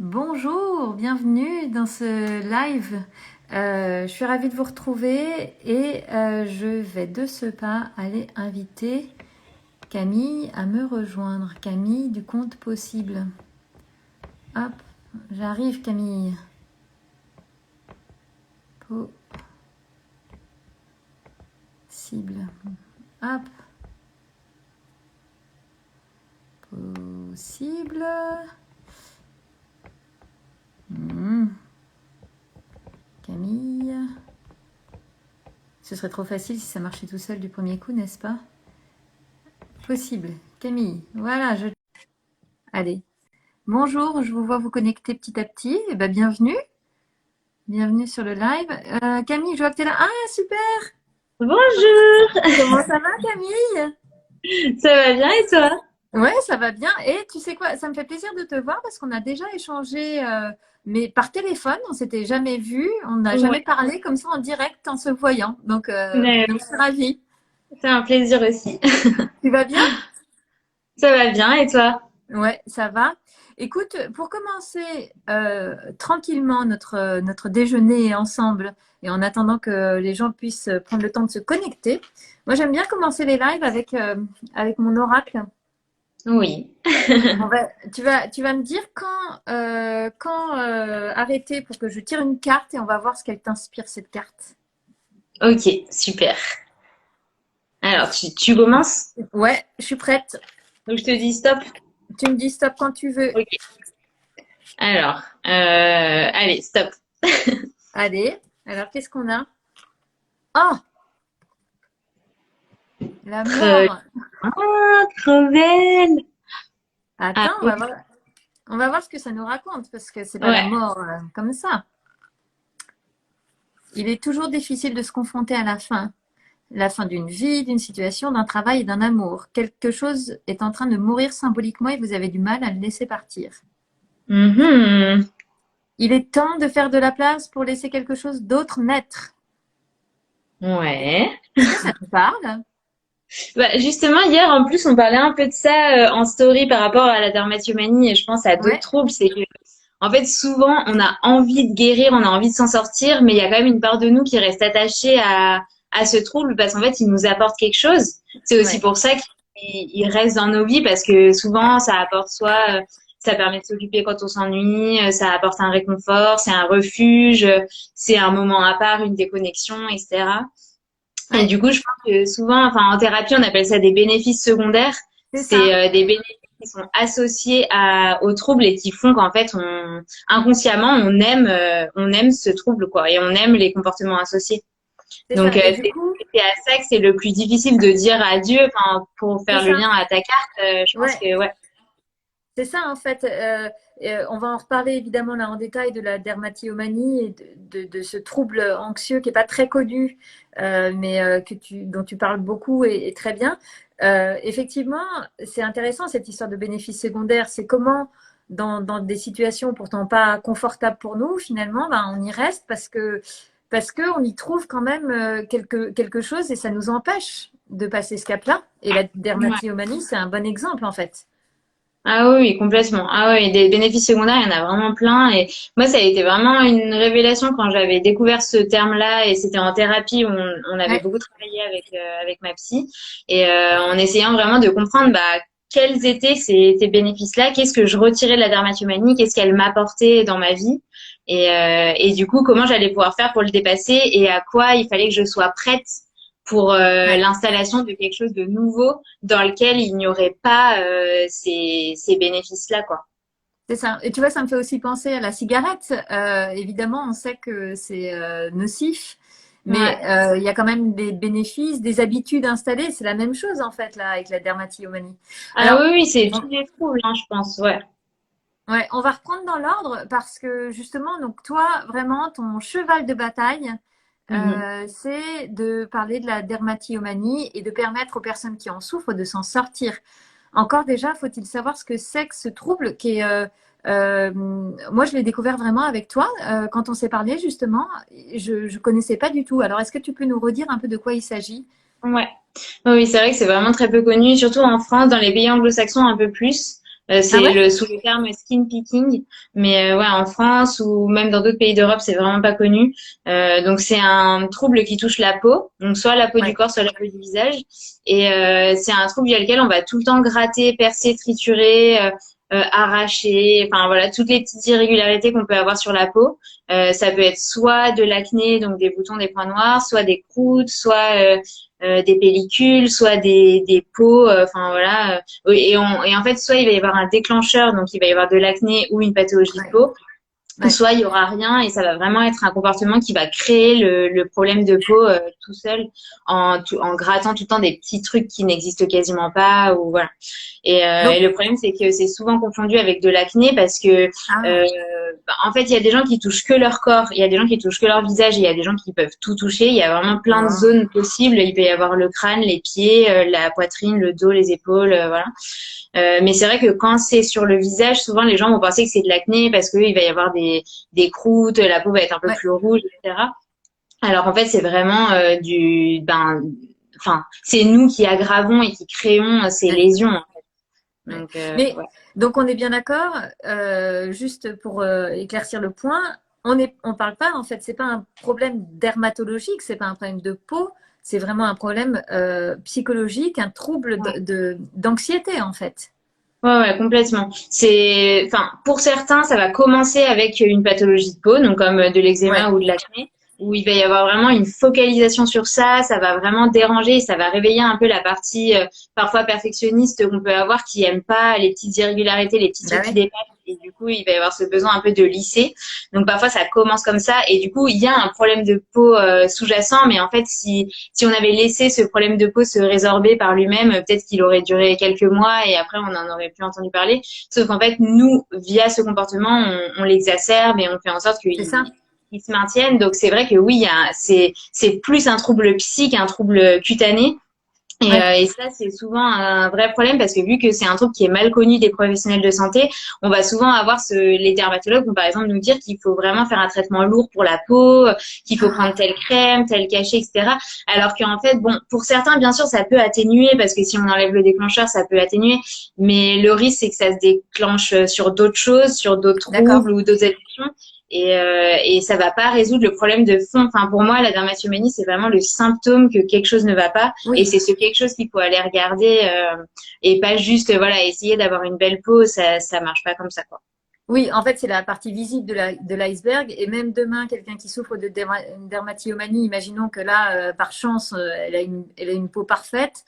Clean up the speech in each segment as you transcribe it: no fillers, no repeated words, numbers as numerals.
Bonjour, bienvenue dans ce live. Je suis ravie de vous retrouver et je vais de ce pas aller inviter Camille à me rejoindre. Camille du compte possible. Hop, j'arrive Camille. Possible. Hop. Possible. Camille. Ce serait trop facile si ça marchait tout seul du premier coup, n'est-ce pas? Possible. Camille, voilà, Allez. Bonjour, je vous vois vous connecter petit à petit. Eh ben, bienvenue. Bienvenue sur le live. Camille, je vois que tu es là. Ah, super! Bonjour, Comment ça va, Camille? ça va bien et toi? Ouais, ça va bien. Et tu sais quoi, ça me fait plaisir de te voir parce qu'on a déjà échangé, mais par téléphone, on s'était jamais vu, on n'a jamais Ouais, parlé comme ça en direct en se voyant. mais Donc je suis ravie. c'est un plaisir aussi. Tu vas bien? Ça va bien et toi? Ouais, ça va. Écoute, pour commencer tranquillement notre déjeuner ensemble et en attendant que les gens puissent prendre le temps de se connecter, moi j'aime bien commencer les lives avec mon oracle. Oui. Tu vas me dire quand arrêter pour que je tire une carte et on va voir ce qu'elle t'inspire cette carte. Ok, super. Alors, tu commences? Ouais, je suis prête. Donc, je te dis stop. Tu me dis stop quand tu veux. Ok. Alors, allez, stop. Allez, alors qu'est-ce qu'on a? Oh, la Trop, mort. trop belle. Ah, Attends, oui. on va voir ce que ça nous raconte parce que c'est pas la Ouais. mort comme ça. Il est toujours difficile de se confronter à la fin d'une vie, d'une situation, d'un travail et d'un amour. Quelque chose est en train de mourir symboliquement et vous avez du mal à le laisser partir. Mhm. Il est temps de faire de la place pour laisser quelque chose d'autre naître. Ouais. Est-ce que ça te parle? Bah, justement, hier, en plus, on parlait un peu de ça en story par rapport à la dermatomanie et je pense à d'autres Ouais, troubles. C'est que en fait, souvent, on a envie de guérir, on a envie de s'en sortir, mais il y a quand même une part de nous qui reste attachée à ce trouble parce qu'en fait, il nous apporte quelque chose. C'est aussi ouais, pour ça qu'il reste dans nos vies parce que souvent, ça apporte soit, ça permet de s'occuper quand on s'ennuie, ça apporte un réconfort, c'est un refuge, c'est un moment à part, une déconnexion, etc. Et ouais, du coup, je pense que souvent, enfin, en thérapie, on appelle ça des bénéfices secondaires. c'est C'est ça. des bénéfices qui sont associés aux troubles et qui font qu'en fait, inconsciemment, on aime ce trouble, quoi, et on aime les comportements associés. C'est Donc, ça. Et du coup, c'est à ça que c'est le plus difficile de dire adieu, enfin, pour c'est faire le ça. lien à ta carte, je pense Ouais, que, ouais. c'est ça en fait. On va en reparler évidemment là en détail de la dermatillomanie et de ce trouble anxieux qui est pas très connu, mais dont tu parles beaucoup et très bien. Effectivement, c'est intéressant cette histoire de bénéfices secondaires. C'est comment dans des situations pourtant pas confortables pour nous, finalement, ben, on y reste parce que on y trouve quand même quelque chose et ça nous empêche de passer ce cap-là. Et la Ouais. dermatillomanie, c'est un bon exemple en fait. Ah oui, oui, complètement. Ah oui, des bénéfices secondaires, il y en a vraiment plein. Et moi, ça a été vraiment une révélation quand j'avais découvert ce terme-là. Et c'était en thérapie où on avait Ouais, beaucoup travaillé avec ma psy. Et en essayant vraiment de comprendre bah, quels étaient ces bénéfices-là, qu'est-ce que je retirais de la dermatomanie, qu'est-ce qu'elle m'apportait dans ma vie. Et du coup, comment j'allais pouvoir faire pour le dépasser et à quoi il fallait que je sois prête pour ouais. l'installation de quelque chose de nouveau dans lequel il n'y aurait pas ces bénéfices-là, quoi. C'est ça. Et tu vois, ça me fait aussi penser à la cigarette. Évidemment, on sait que c'est nocif, mais Ouais. il y a quand même des bénéfices, des habitudes installées. C'est la même chose en fait là avec la dermatillomanie. Ah Alors, oui, oui, c'est on, tous les troubles, hein, je pense, ouais. ouais, on va reprendre dans l'ordre parce que justement, donc toi, vraiment, ton cheval de bataille, Mhm. c'est de parler de la dermatillomanie et de permettre aux personnes qui en souffrent de s'en sortir. Encore déjà, faut-il savoir ce que c'est que ce trouble qui est. Moi, je l'ai découvert vraiment avec toi quand on s'est parlé justement. Je connaissais pas du tout. Alors, est-ce que tu peux nous redire un peu de quoi il s'agit? Ouais. Oui, oui, c'est vrai que c'est vraiment très peu connu, surtout en France, dans les pays anglo-saxons un peu plus. Ah C'est ouais? sous le terme skin picking. Mais ouais, en France ou même dans d'autres pays d'Europe, c'est vraiment pas connu. Donc c'est un trouble qui touche la peau, donc soit la peau du Ouais. corps, soit la peau du visage. Et c'est un trouble via lequel on va tout le temps gratter, percer, triturer, arracher, enfin voilà, toutes les petites irrégularités qu'on peut avoir sur la peau. Ça peut être soit de l'acné, donc des boutons, des points noirs, soit des croûtes, soit des pellicules, soit des peaux, enfin voilà. Et en fait, soit il va y avoir un déclencheur, donc il va y avoir de l'acné ou une pathologie de Ouais. peau, Ouais. soit il y aura rien et ça va vraiment être un comportement qui va créer le problème de peau tout seul en grattant tout le temps des petits trucs qui n'existent quasiment pas ou voilà. Et Donc, le problème c'est que c'est souvent confondu avec de l'acné parce que ah, en fait il y a des gens qui touchent que leur corps, il y a des gens qui touchent que leur visage et il y a des gens qui peuvent tout toucher. Il y a vraiment plein de wow. zones possibles. Il peut y avoir le crâne, les pieds, la poitrine, le dos, les épaules, voilà. Mais c'est vrai que quand c'est sur le visage, souvent les gens vont penser que c'est de l'acné parce qu'il va y avoir des croûtes, la peau va être un peu Ouais. plus rouge, etc. Alors en fait, c'est vraiment enfin, c'est nous qui aggravons et qui créons ces Ouais. lésions. Ouais. Donc, Mais ouais. donc on est bien d'accord, juste pour éclaircir le point, on parle pas en fait, c'est pas un problème dermatologique, c'est pas un problème de peau, c'est vraiment un problème psychologique, un trouble d'anxiété en fait. Ouais, ouais, complètement. Enfin, pour certains, ça va commencer avec une pathologie de peau, donc comme de l'eczéma Ouais, ou de l'acné, où il va y avoir vraiment une focalisation sur ça, ça va vraiment déranger, ça va réveiller un peu la partie parfois perfectionniste qu'on peut avoir qui aime pas les petites irrégularités, les petits bah trucs qui ouais, dépassent, et du coup, il va y avoir ce besoin un peu de lisser. Donc parfois, ça commence comme ça, et du coup, il y a un problème de peau sous-jacent, mais en fait, si on avait laissé ce problème de peau se résorber par lui-même, peut-être qu'il aurait duré quelques mois et après on n'en aurait plus entendu parler. Sauf qu'en fait, nous, via ce comportement, on l'exacerbe et on fait en sorte c'est ça. qu'il se maintienne. Donc c'est vrai que oui, c'est plus un trouble psy qu'un trouble cutané. Ouais. Et ça, c'est souvent un vrai problème parce que vu que c'est un truc qui est mal connu des professionnels de santé, on va souvent avoir les dermatologues vont par exemple nous dire qu'il faut vraiment faire un traitement lourd pour la peau, qu'il faut prendre telle crème, tel cachet, etc. Alors qu'en fait, bon, pour certains, bien sûr, ça peut atténuer parce que si on enlève le déclencheur, ça peut atténuer. Mais le risque, c'est que ça se déclenche sur d'autres choses, sur d'autres D'accord. troubles ou d'autres addictions. Et ça va pas résoudre le problème de fond. Enfin, pour moi, la dermatomanie, c'est vraiment le symptôme que quelque chose ne va pas. Et Oui. c'est ce quelque chose qu'il faut aller regarder et pas juste voilà essayer d'avoir une belle peau. Ça marche pas comme ça quoi. Oui, en fait, c'est la partie visible de l'iceberg. Et même demain, quelqu'un qui souffre de une dermatillomanie, imaginons que là, par chance, elle a une peau parfaite,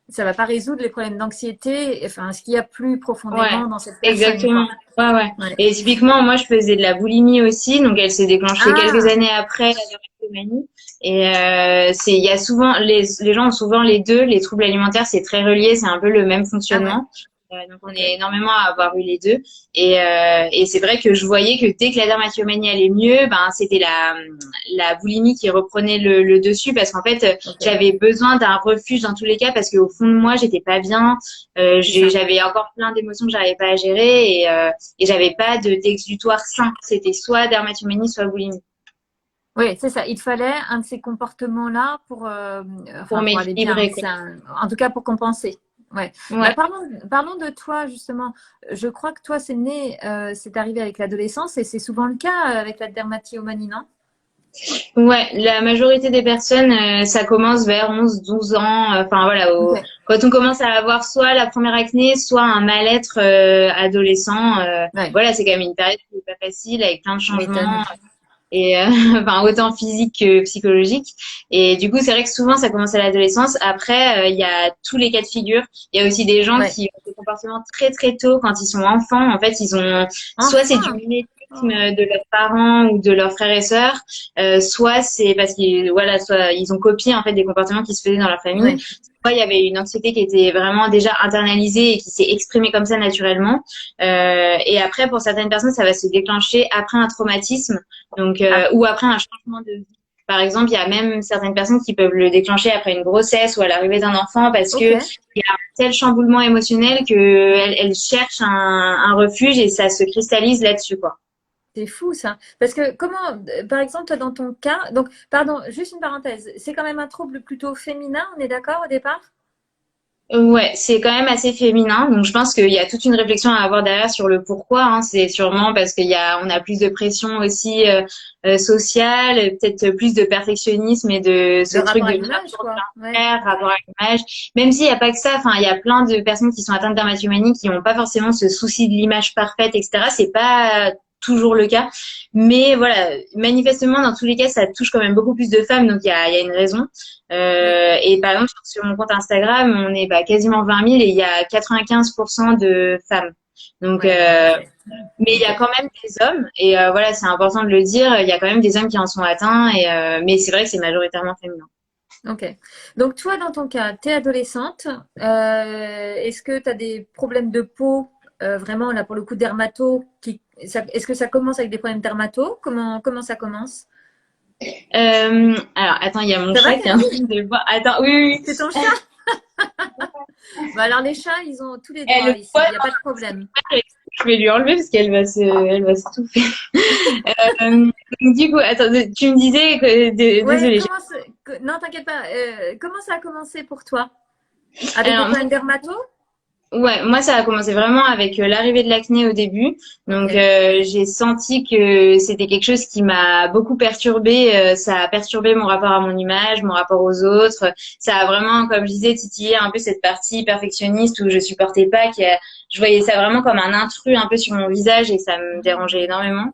ça va pas résoudre les problèmes d'anxiété, enfin, ce qu'il y a plus Ouais, profondément dans cette personne, exactement. quoi. Ouais, ouais. Ouais. Et typiquement, moi, je faisais de la boulimie aussi, donc elle s'est déclenchée quelques Ah, années après la dermatomanie. Et il y a souvent, les gens ont souvent les deux. Les troubles alimentaires, c'est très relié, c'est un peu le même ah ouais, fonctionnement. Donc on ok. est énormément à avoir eu les deux. Et c'est vrai que je voyais que dès que la dermatomanie allait mieux, ben c'était la boulimie qui reprenait le dessus parce qu'en fait Ok, j'avais besoin d'un refuge dans tous les cas parce qu'au fond de moi j'étais pas bien. c'est ça. J'avais encore plein d'émotions que j'arrivais pas à gérer et j'avais pas d'exutoire sain. C'était soit dermatomanie, soit boulimie Oui, c'est ça. Il fallait un de ces comportements-là pour, pour enfin, pour aller bien. Mais m'équilibrer, quoi. c'est en tout cas pour compenser. Ouais. Bah, Ouais. parlons de toi justement. Je crois que toi, c'est arrivé avec l'adolescence et c'est souvent le cas avec la dermatillomanie, non? Ouais, la majorité des personnes, ça commence vers 11, 12 ans. Enfin voilà, Ok. quand on commence à avoir soit la première acné, soit un mal-être adolescent. Ouais. Voilà, c'est quand même une période qui est pas facile avec plein de Tu m'étonnes. changements et enfin autant physique que psychologique. Et du coup, c'est vrai que souvent ça commence à l'adolescence. Après, il y a tous les cas de figure. Il y a aussi des gens Ouais. qui ont des comportements très très tôt quand ils sont enfants. En fait, ils ont soit c'est du Enfin. mimétisme Oh. de leurs parents ou de leurs frères et sœurs, soit c'est parce qu'ils voilà, soit ils ont copié en fait des comportements qui se faisaient dans leur famille. Ouais. Soit il y avait une anxiété qui était vraiment déjà internalisée et qui s'est exprimée comme ça naturellement. Et après, pour certaines personnes, ça va se déclencher après un traumatisme. Donc, Ah, ou après un changement de vie. Par exemple, il y a même certaines personnes qui peuvent le déclencher après une grossesse ou à l'arrivée d'un enfant parce que ok. il y a un tel chamboulement émotionnel que elle cherche un refuge et ça se cristallise là-dessus, quoi. C'est fou ça. Parce que comment, par exemple, toi, dans ton cas, donc, pardon, juste une parenthèse, c'est quand même un trouble plutôt féminin, on est d'accord au départ? Ouais, c'est quand même assez féminin, donc je pense qu'il y a toute une réflexion à avoir derrière sur le pourquoi. Hein. C'est sûrement parce on a plus de pression aussi sociale, peut-être plus de perfectionnisme et de ce Le truc rapport de à bien l'image, pour quoi. bien Ouais. faire, rapport à l'image. Même s'il n'y a pas que ça, enfin il y a plein de personnes qui sont atteintes de dermatomanie qui n'ont pas forcément ce souci de l'image parfaite, etc. C'est pas toujours le cas, mais voilà, manifestement dans tous les cas, ça touche quand même beaucoup plus de femmes, donc il y a une raison. Oui. Et par exemple, sur mon compte Instagram, on est quasiment 20 000 et il y a 95% de femmes. Donc, Ouais, donc ok. mais il y a Ok. quand même des hommes et voilà, c'est important de le dire. Il y a quand même des hommes qui en sont atteints mais c'est vrai que c'est majoritairement féminin. Ok. Donc toi, dans ton cas, tu es adolescente. Est-ce que tu as des problèmes de peau, vraiment là pour le coup dermato, est-ce que ça commence avec des problèmes dermato? Comment ça commence? Alors, attends, il y a mon Ça va, chat qui est en Camille? train de voir. Attends, oui, oui, C'est ton oui. chat? Bah alors les chats, ils ont tous les Elle droits ici. voit Il n'y a pas de problème. je vais lui enlever parce elle va s'étouffer. Donc, du coup, attends, tu me disais que, Ouais, désolée. non, t'inquiète pas. Comment ça a commencé pour toi? Avec des Alors, problèmes dermato? ouais, moi ça a commencé vraiment avec l'arrivée de l'acné au début. Ok. Donc j'ai senti que c'était quelque chose qui m'a beaucoup perturbée. Ça a perturbé mon rapport à mon image, mon rapport aux autres. Ça a vraiment, comme je disais, titillé un peu cette partie perfectionniste où je supportais pas, je voyais ça vraiment comme un intrus un peu sur mon visage et ça me dérangeait énormément.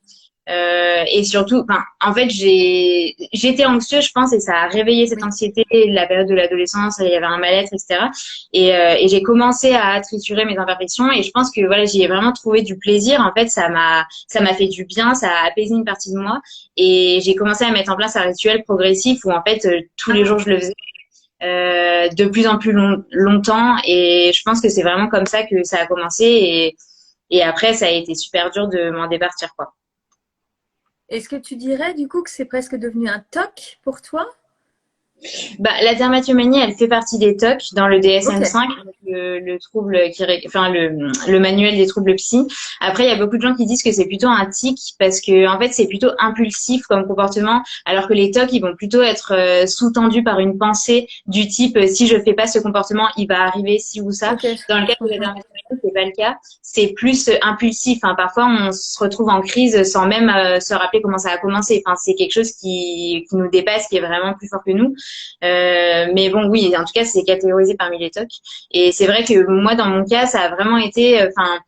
Et surtout, enfin, en fait, j'étais anxieuse, je pense, et ça a réveillé cette Oui. anxiété de la période de l'adolescence. Il y avait un mal-être, etc. Et j'ai commencé à triturer mes imperfections et je pense que voilà, j'y ai vraiment trouvé du plaisir. En fait, ça m'a fait du bien, ça a apaisé une partie de moi et j'ai commencé à mettre en place un rituel progressif où en fait tous les Ah, jours je le faisais de plus en plus longtemps et je pense que c'est vraiment comme ça que ça a commencé et après ça a été super dur de m'en départir quoi. est-ce que tu dirais du coup que c'est presque devenu un TOC pour toi? Bah, la dermatomanie, elle fait partie des TOC dans le Ok. DSM-5, le trouble enfin le manuel des troubles psy. Après, il y a beaucoup de gens qui disent que c'est plutôt un tic parce que en fait, c'est plutôt impulsif comme comportement, alors que les TOC, ils vont plutôt être sous-tendus par une pensée du type si je fais pas ce comportement, il va arriver ci ou ça. Ok, Dans le cas je de la comprends. dermatomanie, c'est pas le cas. C'est plus impulsif. Hein. Parfois, on se retrouve en crise sans même se rappeler comment ça a commencé. Enfin, c'est quelque chose qui nous dépasse, qui est vraiment plus fort que nous. Mais bon, oui, en tout cas, c'est catégorisé parmi les TOC. Et c'est vrai que moi, dans mon cas, ça a vraiment été, enfin,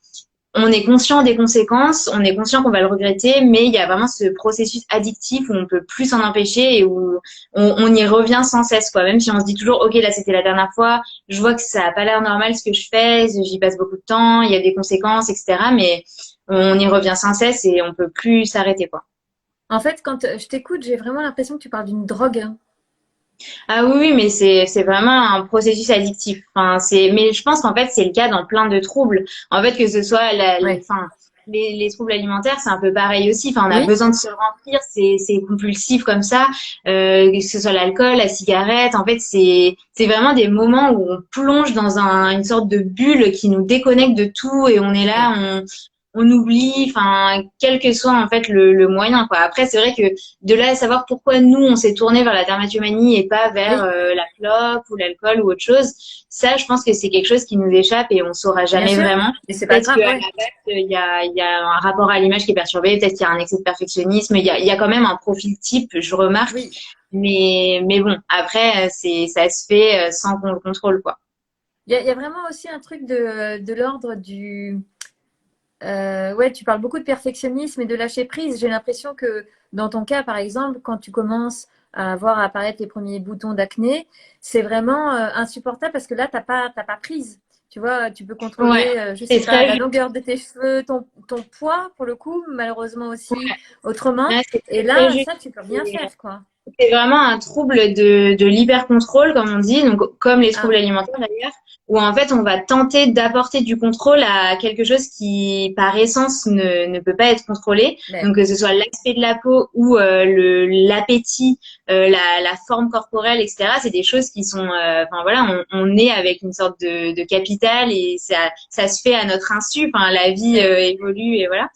on est conscient des conséquences, on est conscient qu'on va le regretter, mais il y a vraiment ce processus addictif où on peut plus s'en empêcher et où on y revient sans cesse, quoi. Même si on se dit toujours, ok, là, c'était la dernière fois, je vois que ça a pas l'air normal ce que je fais, j'y passe beaucoup de temps, il y a des conséquences, etc. Mais on y revient sans cesse et on peut plus s'arrêter, quoi. En fait, quand je t'écoute, j'ai vraiment l'impression que tu parles d'une drogue, hein. Ah oui, oui, mais c'est vraiment un processus addictif. Enfin, mais je pense qu'en fait c'est le cas dans plein de troubles. En fait, que ce soit Ouais. enfin les troubles alimentaires, c'est un peu pareil aussi. Enfin, on a Oui, besoin de se remplir, c'est compulsif comme ça. Que ce soit l'alcool, la cigarette, en fait c'est vraiment des moments où on plonge dans une sorte de bulle qui nous déconnecte de tout et on est oui. là, on oublie, enfin, quel que soit en fait le moyen, quoi. Après, c'est vrai que de là à savoir pourquoi nous, on s'est tourné vers la dermatomanie et pas vers Oui, la clope ou l'alcool ou autre chose, ça, je pense que c'est quelque chose qui nous échappe et on saura bien jamais sûr. vraiment. Et c'est pas Peut-être grave, qu'à ouais. la base, il y a un rapport à l'image qui est perturbé, peut-être qu'il y a un excès de perfectionnisme, il y a quand même un profil type, je remarque. Oui. Mais bon, après, ça se fait sans qu'on le contrôle, quoi. Il y a vraiment aussi un truc de l'ordre du. Ouais, tu parles beaucoup de perfectionnisme et de lâcher prise. J'ai l'impression que dans ton cas, par exemple, quand tu commences à voir apparaître les premiers boutons d'acné, c'est vraiment insupportable parce que là, t'as pas prise. Tu vois, tu peux Ouais, contrôler, je c'est sais pas, très la juste. longueur de tes cheveux, ton poids, pour le coup, malheureusement aussi autrement. Ouais, c'est Et très là, juste. ça, tu peux rien faire, quoi. C'est vraiment un trouble de l'hypercontrôle, comme on dit, donc comme les troubles Ah, alimentaires d'ailleurs, où en fait on va tenter d'apporter du contrôle à quelque chose qui par essence ne peut pas être contrôlé. mais Donc que ce soit l'aspect de la peau ou l'appétit, la forme corporelle, etc. C'est des choses qui sont, enfin voilà, on est avec une sorte de capital et ça se fait à notre insu. Enfin la vie ouais, évolue et voilà.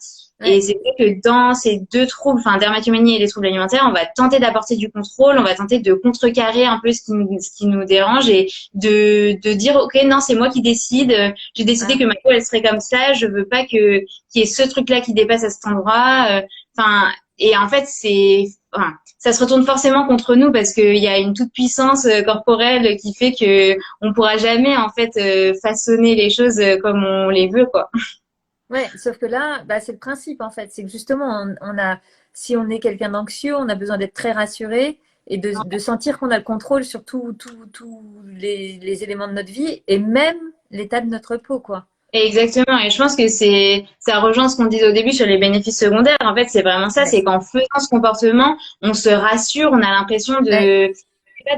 Et ouais, c'est vrai que dans ces deux troubles, enfin dermatomanie et les troubles alimentaires, on va tenter d'apporter du du contrôle, on va tenter de contrecarrer un peu ce qui nous dérange et de dire, OK, non, c'est moi qui décide. J'ai décidé que ma peau, elle serait comme ça. Je veux pas qu'il y ait ce truc-là qui dépasse à cet endroit. Enfin, et en fait, enfin, ça se retourne forcément contre nous parce qu'il y a une toute puissance corporelle qui fait que on pourra jamais en fait façonner les choses comme on les veut, quoi. Ouais, sauf que là, bah, c'est le principe en fait. C'est que justement, si on est quelqu'un d'anxieux, on a besoin d'être très rassuré et de sentir qu'on a le contrôle sur tous les éléments de notre vie et même l'état de notre peau, quoi. Exactement, et je pense que ça rejoint ce qu'on disait au début sur les bénéfices secondaires. En fait, c'est vraiment ça, Ouais. c'est qu'en faisant ce comportement, on se rassure, on a l'impression Ouais.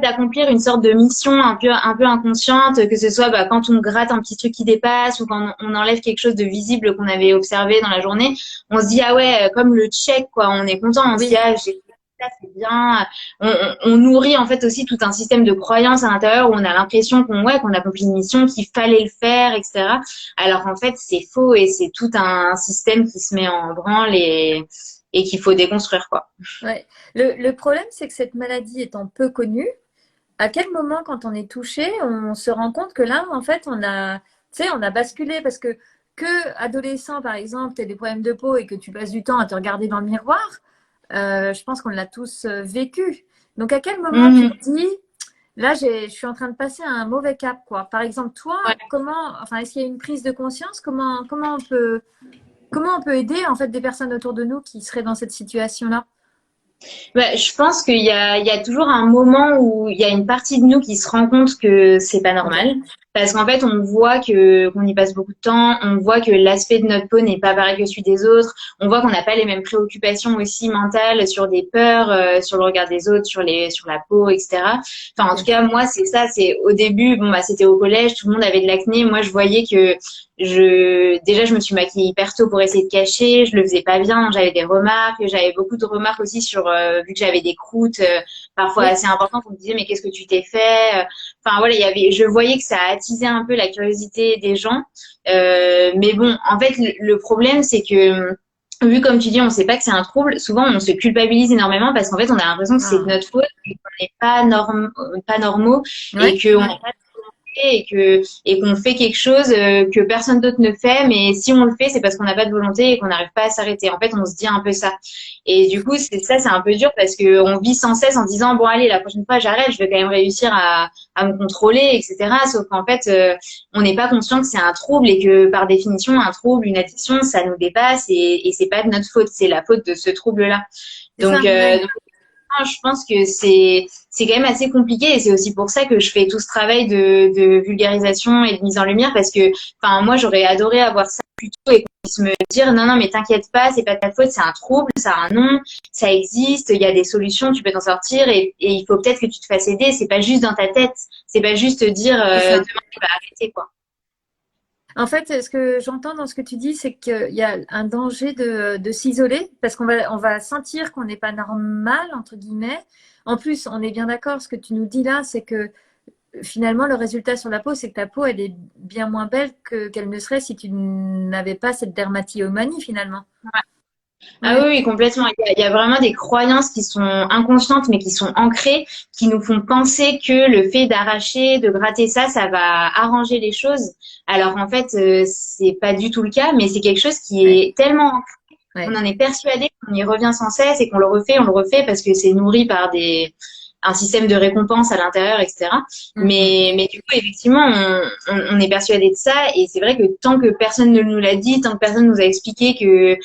d'accomplir une sorte de mission un peu inconsciente, que ce soit bah, quand on gratte un petit truc qui dépasse ou quand on enlève quelque chose de visible qu'on avait observé dans la journée, on se dit ah ouais, comme le check quoi, on est content, on se dit Oui, ah j'ai fait ça, c'est bien. On nourrit en fait aussi tout un système de croyances à l'intérieur où on a l'impression qu'on accomplit une mission, qu'il fallait le faire, etc. Alors qu'en fait c'est faux et c'est tout un système qui se met en branle et qu'il faut déconstruire quoi. ouais. Le problème, c'est que cette maladie étant peu connue, à quel moment, quand on est touché, on se rend compte que là, en fait, tu sais, on a basculé parce que adolescent, par exemple, tu as des problèmes de peau et que tu passes du temps à te regarder dans le miroir, je pense qu'on l'a tous vécu. Donc, à quel moment tu Mhm. te dis, là, je suis en train de passer à un mauvais cap, quoi. Par exemple, toi, enfin, est-ce qu'il y a une prise de conscience? Comment on peut aider, en fait, des personnes autour de nous qui seraient dans cette situation-là? Bah, je pense il y a toujours un moment où il y a une partie de nous qui se rend compte que c'est pas Ok. normal. Parce qu'en fait, on voit qu'on y passe beaucoup de temps, on voit que l'aspect de notre peau n'est pas pareil que celui des autres, on voit qu'on n'a pas les mêmes préoccupations aussi mentales sur des peurs, sur le regard des autres, sur la peau, etc. Enfin, en tout Ok. cas, moi, c'est ça, c'est au début, bon, bah, c'était au collège, tout le monde avait de l'acné. Moi, je voyais que déjà, je me suis maquillée hyper tôt pour essayer de cacher. Je le faisais pas bien. J'avais des remarques. J'avais beaucoup de remarques aussi sur, vu que j'avais des croûtes, parfois Oui, assez importantes. On me disait, mais qu'est-ce que tu t'es fait? Enfin, voilà, je voyais que ça attisait un peu la curiosité des gens. Mais bon, en fait, le problème, c'est que, vu comme tu dis, on sait pas que c'est un trouble. Souvent, on se culpabilise énormément parce qu'en fait, on a l'impression que c'est de ah. notre faute, et qu'on n'est pas normaux et Ouais, qu'on ouais. n'a pas et qu'on fait quelque chose que personne d'autre ne fait, mais si on le fait, c'est parce qu'on n'a pas de volonté et qu'on n'arrive pas à s'arrêter. En fait, on se dit un peu ça. Et du coup, c'est un peu dur parce que on vit sans cesse en disant bon allez, la prochaine fois j'arrête, je vais quand même réussir à me contrôler, etc. Sauf qu'en fait, on n'est pas conscient que c'est un trouble et que par définition, un trouble, une addiction, ça nous dépasse et c'est pas de notre faute, c'est la faute de ce trouble-là. C'est ça, Donc, ouais. je pense que c'est quand même assez compliqué et c'est aussi pour ça que je fais tout ce travail de vulgarisation et de mise en lumière parce que enfin moi j'aurais adoré avoir ça plus tôt et qu'on puisse me dire non mais t'inquiète pas, c'est pas de ta faute, c'est un trouble, ça a un nom, ça existe, il y a des solutions, tu peux t'en sortir et il faut peut-être que tu te fasses aider, c'est pas juste dans ta tête, c'est pas juste te dire C'est ça. demain tu vas arrêter quoi. En fait, ce que j'entends dans ce que tu dis, c'est qu'il y a un danger de s'isoler parce qu'on va sentir qu'on n'est pas normal, entre guillemets. En plus, on est bien d'accord, ce que tu nous dis là, c'est que finalement, le résultat sur la peau, c'est que ta peau, elle est bien moins belle qu'elle ne serait si tu n'avais pas cette dermatillomanie, finalement. Ah oui, Ouais, oui, complètement. Il y a vraiment des croyances qui sont inconscientes, mais qui sont ancrées, qui nous font penser que le fait d'arracher, de gratter ça, ça va arranger les choses. Alors en fait, c'est pas du tout le cas, mais c'est quelque chose qui ouais, est tellement ancré, on ouais. en est persuadé qu'on y revient sans cesse et qu'on on le refait parce que c'est nourri par un système de récompense à l'intérieur, etc. Mm, mm. Mais du coup, effectivement, on est persuadé de ça et c'est vrai que tant que personne ne nous l'a dit, tant que personne nous a expliqué que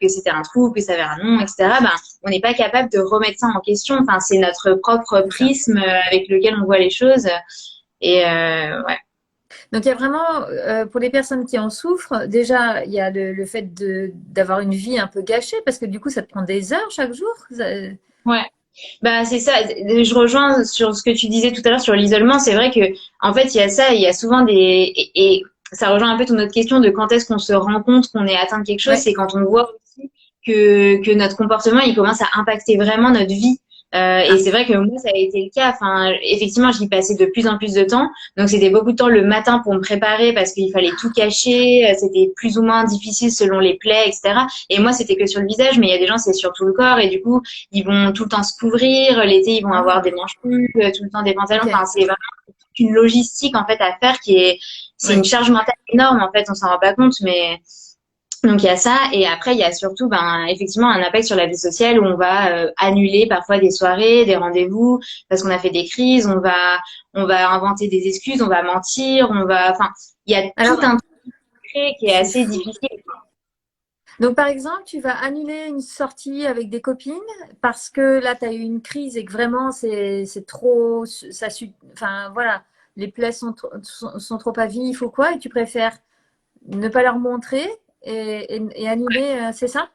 c'était un trou, que ça avait un nom, etc., ben, on n'est pas capable de remettre ça en question. Enfin, c'est notre propre C'est ça. prisme avec lequel on voit les choses. Et ouais. Donc, il y a vraiment, pour les personnes qui en souffrent, déjà, il y a le fait d'avoir une vie un peu gâchée parce que du coup, ça te prend des heures chaque jour. Ouais. Bah, c'est ça. Je rejoins sur ce que tu disais tout à l'heure sur l'isolement. C'est vrai que, en fait, il y a ça, il y a souvent et ça rejoint un peu ton autre question de quand est-ce qu'on se rend compte qu'on est atteint de quelque chose. Ouais, C'est quand on voit aussi que notre comportement, il commence à impacter vraiment notre vie. Et c'est vrai que moi, ça a été le cas. Enfin, effectivement, j'y passais de plus en plus de temps. Donc, c'était beaucoup de temps le matin pour me préparer parce qu'il fallait tout cacher. C'était plus ou moins difficile selon les plaies, etc. Et moi, c'était que sur le visage, mais il y a des gens, c'est sur tout le corps. Et du coup, ils vont tout le temps se couvrir. L'été, ils vont avoir des manches nues, tout le temps des pantalons. Ok. Enfin, c'est vraiment une logistique, en fait, à faire c'est une Ouais. charge mentale énorme. En fait, on s'en rend pas compte, mais donc il y a ça, et après il y a surtout effectivement un impact sur la vie sociale où on va annuler parfois des soirées, des rendez-vous parce qu'on a fait des crises, on va inventer des excuses, on va mentir, enfin il y a tout Alors, un truc qui est c'est assez fou. difficile. Donc, par exemple, tu vas annuler une sortie avec des copines parce que là, tu as eu une crise et que vraiment, c'est trop, enfin, voilà, les plaies sont trop à vif ou quoi, et tu préfères ne pas leur montrer et annuler, c'est ça?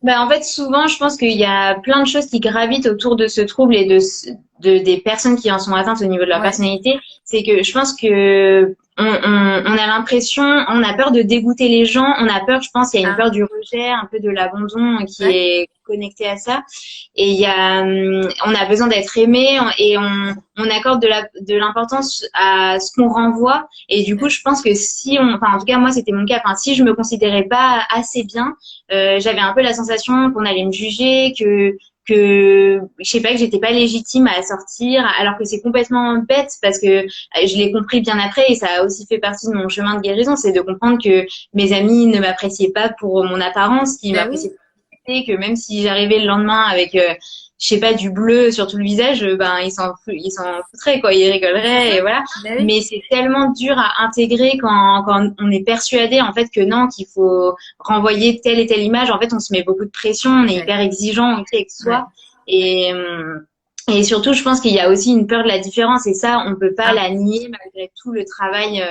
En fait, souvent, je pense qu'il y a plein de choses qui gravitent autour de ce trouble et des personnes qui en sont atteintes au niveau de leur Ouais. personnalité. C'est que je pense que on a l'impression, on a peur de dégoûter les gens, on a peur, je pense, il y a une Ah, peur du rejet, un peu de l'abandon qui ouais. est connectée à ça. Et on a besoin d'être aimé et on accorde de l'importance à ce qu'on renvoie. Et du coup, je pense que enfin, en tout cas, moi, c'était mon cas. Enfin, si je me considérais pas assez bien, j'avais un peu la sensation qu'on allait me juger, je sais pas, que j'étais pas légitime à sortir, alors que c'est complètement bête parce que je l'ai compris bien après et ça a aussi fait partie de mon chemin de guérison, c'est de comprendre que mes amis ne m'appréciaient pas pour mon apparence, qu'ils Ben m'appréciaient oui, pour que même si j'arrivais le lendemain avec je sais pas, du bleu sur tout le visage, ils s'en foutraient, quoi, ils c'est rigoleraient, ça. et voilà. Ben oui. Mais c'est tellement dur à intégrer quand on est persuadé, en fait, que non, qu'il faut renvoyer telle et telle image. En fait, on se met beaucoup de pression, on est Ouais. hyper exigeant aussi avec Ouais. soi. Et, et surtout, je pense qu'il y a aussi une peur de la différence et ça, on peut pas Ah, la nier malgré tout le travail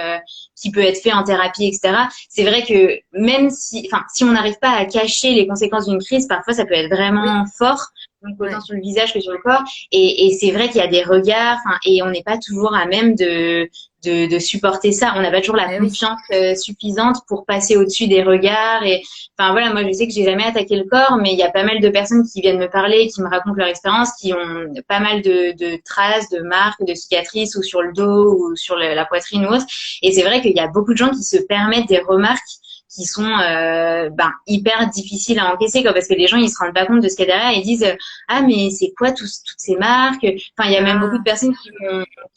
qui peut être fait en thérapie, etc. C'est vrai que même si on n'arrive pas à cacher les conséquences d'une crise, parfois ça peut être oui. vraiment fort, donc autant Ouais. sur le visage que sur le corps. Et c'est vrai qu'il y a des regards, et on n'est pas toujours à même de supporter ça. On n'a pas toujours la Ben oui. confiance suffisante pour passer au-dessus des regards. Et enfin voilà, moi je sais que j'ai jamais attaqué le corps, mais il y a pas mal de personnes qui viennent me parler, qui me racontent leur expérience, qui ont pas mal de traces, de marques, de cicatrices ou sur le dos ou sur la poitrine ou autre. Et c'est vrai qu'il y a beaucoup de gens qui se permettent des remarques qui sont hyper difficiles à encaisser, quoi, parce que les gens ils se rendent pas compte de ce qu'il y a derrière et ils disent ah mais c'est quoi toutes ces marques. Enfin il y a même beaucoup de Ah, personnes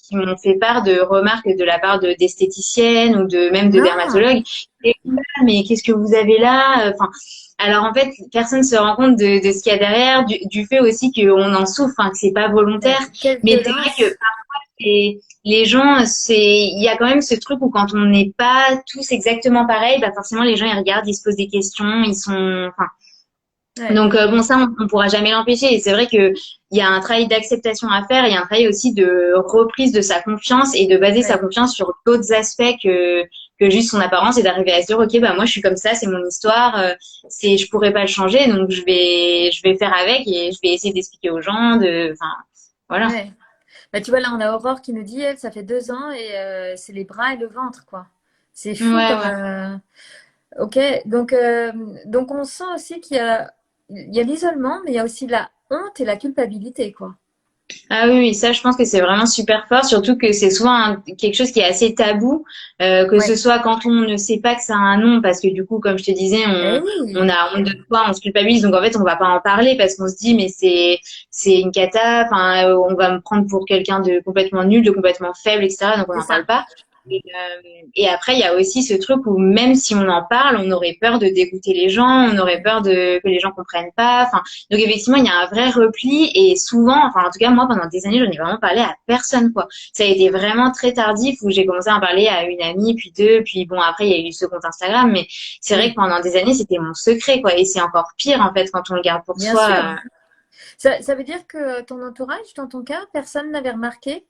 qui m'ont fait part de remarques de la part d'esthéticiennes ou de même de non. dermatologues. Et, ah, mais qu'est-ce que vous avez là? Enfin, alors en fait, personne se rend compte de ce qu'il y a derrière, du fait aussi qu'on en souffre, que c'est pas volontaire. Quelle Mais c'est vrai que violence. les gens, il y a quand même ce truc où quand on n'est pas tous exactement pareil, forcément les gens ils regardent, ils se posent des questions, enfin, Ouais. donc bon, ça on pourra jamais l'empêcher. Et c'est vrai que il y a un travail d'acceptation à faire, il y a un travail aussi de reprise de sa confiance et de baser sa Ouais. confiance sur d'autres aspects que juste son apparence et d'arriver à se dire ok moi je suis comme ça, c'est mon histoire, je pourrais pas le changer, donc je vais faire avec et je vais essayer d'expliquer aux gens enfin voilà. Ouais. Bah, tu vois, là, on a Aurore qui nous dit, elle, ça fait 2 ans et c'est les bras et le ventre, quoi. C'est Ouais, fou comme. ouais. Ok, donc on sent aussi qu'il y a l'isolement, mais il y a aussi la honte et la culpabilité, quoi. Ah oui, oui, ça, je pense que c'est vraiment super fort, surtout que c'est souvent quelque chose qui est assez tabou, que ce Ouais. soit quand on ne sait pas que ça a un nom, parce que du coup, comme je te disais, Eh on oui, a honte de soi, on se culpabilise, donc en fait, on va pas en parler parce qu'on se dit, mais c'est une cata, enfin, on va me prendre pour quelqu'un de complètement nul, de complètement faible, etc. Donc on c'est n'en parle ça. pas. Et après, il y a aussi ce truc où même si on en parle, on aurait peur de dégoûter les gens, on aurait Ouais. peur que les gens comprennent pas. Enfin, donc effectivement, il y a un vrai repli et souvent, enfin en tout cas moi pendant des années, j'en ai vraiment parlé à personne quoi. Ça a été vraiment très tardif où j'ai commencé à en parler à une amie, puis deux, puis bon après il y a eu ce compte Instagram, mais c'est vrai que Oui, pendant des années c'était mon secret quoi. Et c'est encore pire en fait quand on le garde pour bien soi. sûr. Ça veut dire que ton entourage, dans ton cas, personne n'avait remarqué?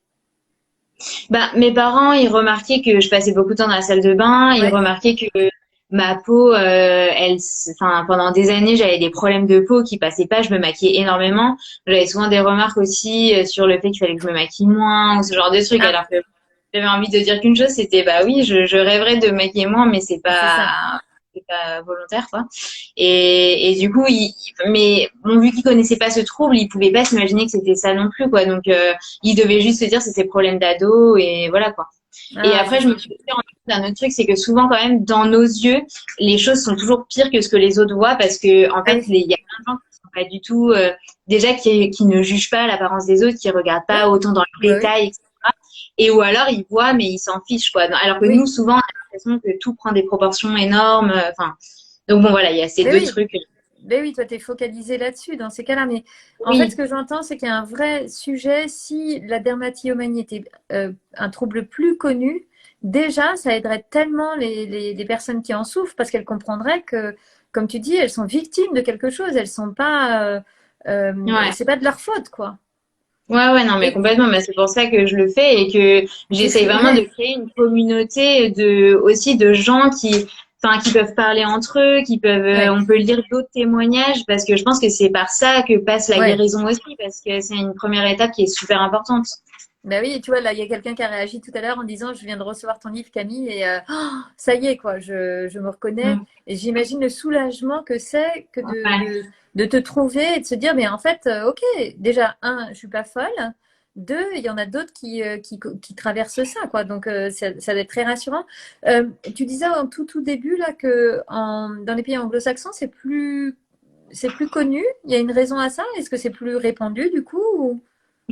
Mes parents, ils remarquaient que je passais beaucoup de temps dans la salle de bain. Ils Ouais. remarquaient que ma peau, enfin, pendant des années, j'avais des problèmes de peau qui passaient pas. Je me maquillais énormément. J'avais souvent des remarques aussi sur le fait qu'il fallait que je me maquille moins ou ce genre de trucs. Ah, Alors que j'avais envie de dire qu'une chose, c'était, bah oui, je rêverais de me maquiller moins, mais c'est c'est ça. pas c'était pas volontaire, quoi. Et du coup, mais bon, vu qu'il connaissait pas ce trouble, il pouvait pas s'imaginer que c'était ça non plus, quoi. Donc, il devait juste se dire c'est ses problèmes d'ado et voilà, quoi. Et Ah, après, je me suis aussi rendu compte d'un autre truc, c'est que souvent, quand même, dans nos yeux, les choses sont toujours pires que ce que les autres voient parce que, en ah fait, oui, il y a plein de gens qui sont pas du tout, déjà, qui ne jugent pas l'apparence des autres, qui regardent oui, pas autant dans le bah oui, détail, etc. Et ou alors, ils voient, mais ils s'en fichent, quoi. Alors que nous, oui, souvent, on a l'impression que tout prend des proportions énormes. Enfin, donc bon, voilà, il y a ces mais deux oui. trucs. Ben oui, toi, tu es focalisé là-dessus dans ces cas-là. Mais en fait, ce Oui, que j'entends, c'est qu'il y a un vrai sujet. Si la dermatillomanie était un trouble plus connu, déjà, ça aiderait tellement les personnes qui en souffrent parce qu'elles comprendraient que, comme tu dis, elles sont victimes de quelque chose. Elles sont pas, ouais. c'est pas de leur faute, quoi. Ouais, ouais, non, mais Et complètement. Mais c'est pour ça que je le fais et que j'essaye vraiment de ouais, créer une communauté aussi de gens qui peuvent parler entre eux, qui peuvent, ouais, on peut lire d'autres témoignages parce que je pense que c'est par ça que passe la ouais. guérison aussi parce que c'est une première étape qui est super importante. Ben oui, et tu vois, là, il y a quelqu'un qui a réagi tout à l'heure en disant, je viens de recevoir ton livre, Camille, et oh, ça y est, quoi, je me reconnais. Mm. Et j'imagine le soulagement que c'est que Ouais, de te trouver et de se dire, mais en fait, ok, déjà, un, je suis pas folle. Deux, il y en a d'autres qui traversent ça, quoi. Donc, ça doit être très rassurant. Tu disais en tout début, là, que dans les pays anglo-saxons, c'est plus connu. Il y a une raison à ça? Est-ce que c'est plus répandu, du coup,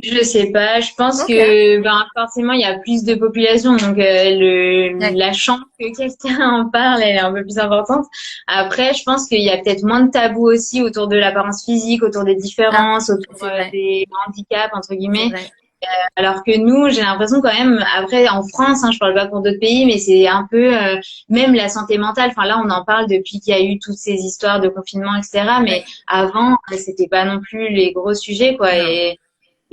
je sais pas. Je pense Ok. que ben forcément il y a plus de population, donc Ouais. la chance que quelqu'un en parle elle est un peu plus importante. Après, je pense qu'il y a peut-être moins de tabous aussi autour de l'apparence physique, autour des Ah, différences, autour c'est vrai. des handicaps entre C'est guillemets. vrai. Alors que nous, j'ai l'impression quand même, après en France, hein, je parle pas pour d'autres pays, mais c'est un peu même la santé mentale. Enfin là, on en parle depuis qu'il y a eu toutes ces histoires de confinement, etc. Mais Ouais. avant, c'était pas non plus les gros sujets, quoi. Non,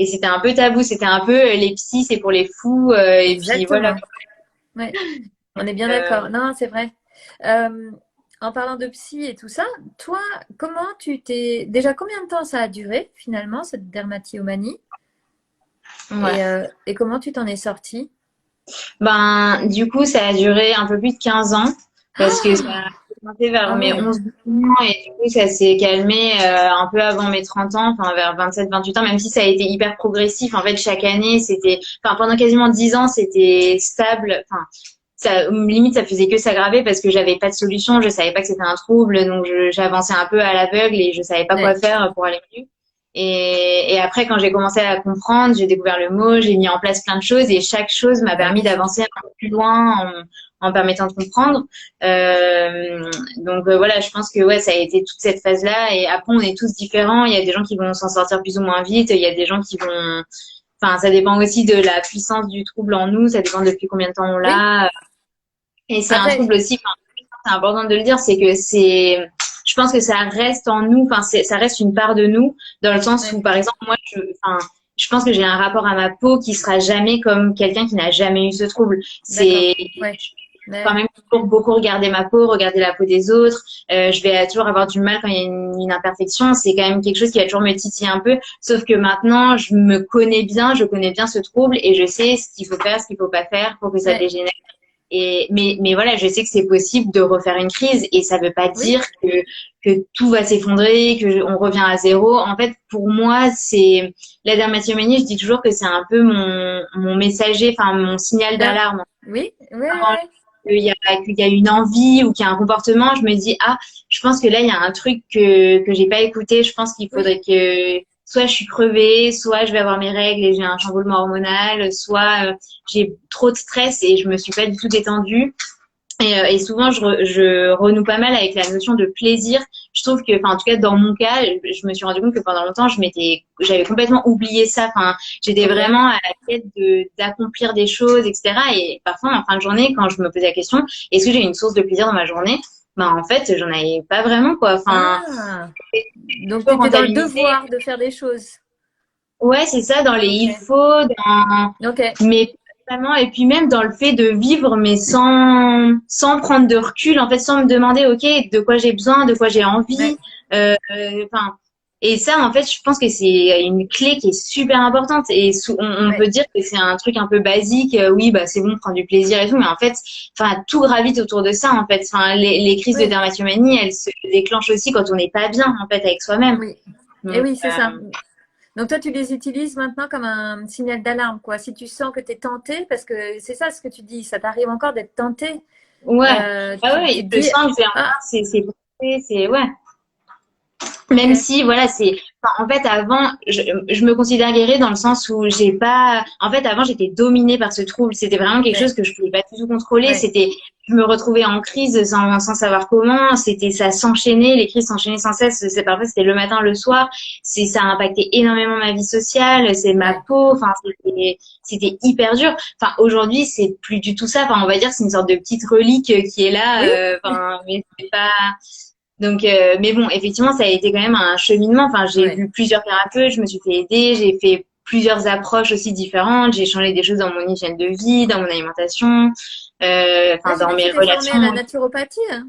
Et c'était un peu tabou. C'était un peu les psys, c'est pour les fous. Et puis voilà. exactement. Ouais. On est bien Euh, d'accord. Non, c'est vrai. Euh, En parlant de psy et tout ça, toi, comment tu t'es... Déjà, combien de temps ça a duré, finalement, cette dermatillomanie? ouais. Et comment tu t'en es sortie? Ben, du coup, ça a duré un peu plus de 15 ans parce que ça a Ah, commencé vers ah mes ouais. 11 ans et du coup, ça s'est calmé un peu avant mes 30 ans, enfin vers 27, 28 ans, même si ça a été hyper progressif. En fait, chaque année, enfin, pendant quasiment 10 ans, c'était stable. Enfin, ça, limite, ça faisait que s'aggraver parce que j'avais pas de solution, je savais pas que c'était un trouble, donc j'avançais un peu à l'aveugle et je savais pas quoi Ouais. faire pour aller mieux. Et après, quand j'ai commencé à comprendre, j'ai découvert le mot, j'ai mis en place plein de choses et chaque chose m'a Bah permis oui. d'avancer un peu plus loin en permettant de comprendre. Donc voilà, je pense que ouais, ça a été toute cette phase-là. Et après, on est tous différents. Il y a des gens qui vont s'en sortir plus ou moins vite. Il y a des gens qui vont. Enfin, ça dépend aussi de la puissance du trouble en nous. Ça dépend depuis combien de temps on Oui. l'a. Et c'est un Après, trouble aussi. Enfin, c'est important de le dire, c'est que je pense que ça reste en nous, enfin, ça reste une part de nous, dans le sens où, ouais. par exemple, moi, enfin, je pense que j'ai un rapport à ma peau qui sera jamais comme quelqu'un qui n'a jamais eu ce trouble. D'accord. Je Ouais. vais quand Ouais. même toujours beaucoup regarder ma peau, regarder la peau des autres. Je vais toujours avoir du mal quand il y a une imperfection. C'est quand même quelque chose qui va toujours me titiller un peu. Sauf que maintenant, je me connais bien, je connais bien ce trouble et je sais ce qu'il faut faire, ce qu'il faut pas faire pour que ça Ouais. dégénère. Mais voilà, je sais que c'est possible de refaire une crise et ça veut pas Oui. dire que tout va s'effondrer, on revient à zéro. En fait, pour moi, c'est la dermatillomanie, je dis toujours que c'est un peu mon messager, enfin mon signal Ben, d'alarme. oui. Ouais. Quand Ouais. qu'il y a une envie ou qu'il y a un comportement, je me dis ah, je pense que là il y a un truc que j'ai pas écouté. Je pense qu'il Oui. faudrait que soit je suis crevée, soit je vais avoir mes règles et j'ai un chamboulement hormonal, soit j'ai trop de stress et je me suis pas du tout détendue. Et souvent, je renoue pas mal avec la notion de plaisir. Je trouve que, enfin, en tout cas, dans mon cas, je me suis rendu compte que pendant longtemps, j'avais complètement oublié ça. Enfin, j'étais Ok. vraiment à la quête d'accomplir des choses, etc. Et parfois, en fin de journée, quand je me posais la question, est-ce que j'ai une source de plaisir dans ma journée? Ben, en fait, j'en avais pas vraiment, quoi. Enfin, Ah. je Donc, tu peux étais dans le rentabiliser. devoir de faire des choses. Ouais, c'est ça, dans les Ah, il ok. faut, dans, Ok. mais vraiment, et puis même dans le fait de vivre, mais sans prendre de recul, en fait, sans me demander, OK, de quoi j'ai besoin, de quoi j'ai Ouais. envie, enfin, Et ça, en fait, je pense que c'est une clé qui est super importante. Et on peut Ouais. dire que c'est un truc un peu basique. Oui, bah c'est bon, prendre du plaisir et tout. Mais en fait, enfin, tout gravite autour de ça. En fait, enfin, les crises de Oui, dermatomanie, elles se déclenchent aussi quand on n'est pas bien, en fait, avec soi-même. oui. Et Donc, oui, c'est ça. Donc toi, tu les utilises maintenant comme un signal d'alarme, quoi. Si tu sens que tu es tenté, parce que c'est ça ce que tu dis, ça t'arrive encore d'être tenté, ouais. Ah tu ouais, te je dis, sens que c'est ah, encore, c'est, ouais. Même ok, si, voilà, enfin, en fait, avant, je me considère guérie dans le sens où j'ai pas, en fait, avant, j'étais dominée par ce trouble. C'était vraiment quelque chose ouais, que je pouvais pas du tout contrôler. ouais. Je me retrouvais en crise sans savoir comment. Ça s'enchaînait, les crises s'enchaînaient sans cesse. Parfois, c'était le matin, le soir. Ça a impacté énormément ma vie sociale, c'est ma Ouais. peau. Enfin, c'était hyper dur. Enfin, aujourd'hui, c'est plus du tout ça. Enfin, on va dire, que c'est une sorte de petite relique qui est là. Oui, Enfin, mais c'est pas, donc, mais bon, effectivement, ça a été quand même un cheminement. Enfin, j'ai ouais. vu plusieurs thérapeutes, je me suis fait aider, j'ai fait plusieurs approches aussi différentes, j'ai changé des choses dans mon hygiène de vie, dans mon alimentation, Là, enfin, j'ai dans vu que tu mes t'es formée à relations. la naturopathie, hein.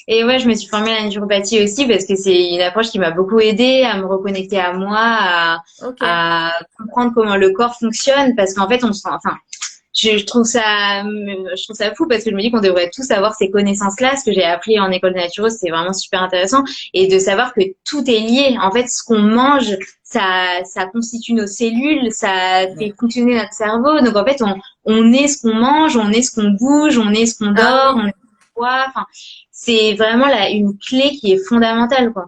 Et ouais, je me suis formée à la naturopathie aussi parce que c'est une approche qui m'a beaucoup aidée à me reconnecter à moi, Ok. à comprendre comment le corps fonctionne parce qu'en fait, enfin, je trouve ça fou parce que je me dis qu'on devrait tous avoir ces connaissances-là. Ce que j'ai appris en école de naturo, c'est vraiment super intéressant. Et de savoir que tout est lié. En fait, ce qu'on mange, ça constitue nos cellules, ça fait Ouais. fonctionner notre cerveau. Donc, en fait, on est ce qu'on mange, on est ce qu'on bouge, on est ce qu'on Ah dort, oui. on est ce qu'on voit. Enfin, c'est vraiment une clé qui est fondamentale, quoi.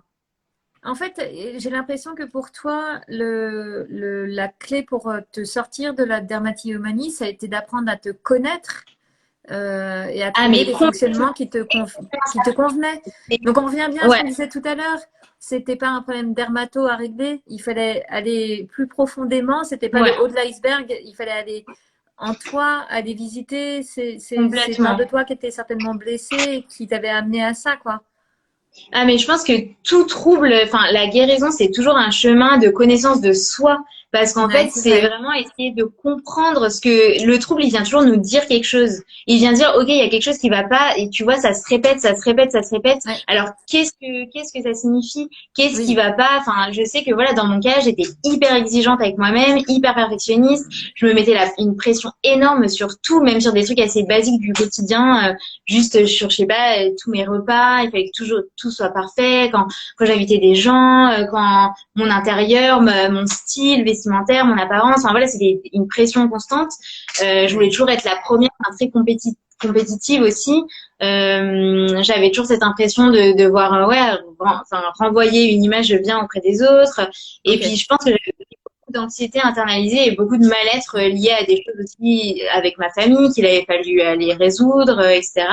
En fait, j'ai l'impression que pour toi, la clé pour te sortir de la dermatillomanie, ça a été d'apprendre à te connaître et à Ah, trouver mais des complètement. fonctionnements qui te convenaient. Donc on revient bien à ce Ouais, qu'on disait tout à l'heure. C'était pas un problème dermato à régler. Il fallait aller plus profondément. C'était pas le ouais, haut de l'iceberg. Il fallait aller en toi, aller visiter ces parts complètement. de toi qui étaient certainement blessées et qui t'avaient amené à ça, quoi. Ah, mais je pense que tout trouble, enfin, la guérison, c'est toujours un chemin de connaissance de soi. Parce qu'en Ouais, fait, c'est c'est vrai. vraiment essayer de comprendre ce que le trouble, il vient toujours nous dire quelque chose. Il vient dire, OK, il y a quelque chose qui va pas, et tu vois, ça se répète, ça se répète, ça se répète. Ouais, Alors, qu'est-ce que ça signifie? Qu'est-ce qui oui. va pas? Enfin, je sais que voilà, dans mon cas, j'étais hyper exigeante avec moi-même, hyper perfectionniste. Je me mettais une pression énorme sur tout, même sur des trucs assez basiques du quotidien. Juste sur, je sais pas, tous mes repas, il fallait que toujours tout soit parfait. Quand j'invitais des gens, quand mon intérieur, mon style vestimentaire, mon apparence, enfin voilà, c'était une pression constante. Je voulais Ouais. toujours être la première, enfin, très compétitive aussi. J'avais toujours cette impression de devoir, ouais, enfin, renvoyer une image bien auprès des autres. Et puis, Ok. je pense que d'anxiété internalisée et beaucoup de mal-être lié à des choses aussi avec ma famille qu'il avait fallu aller résoudre, etc.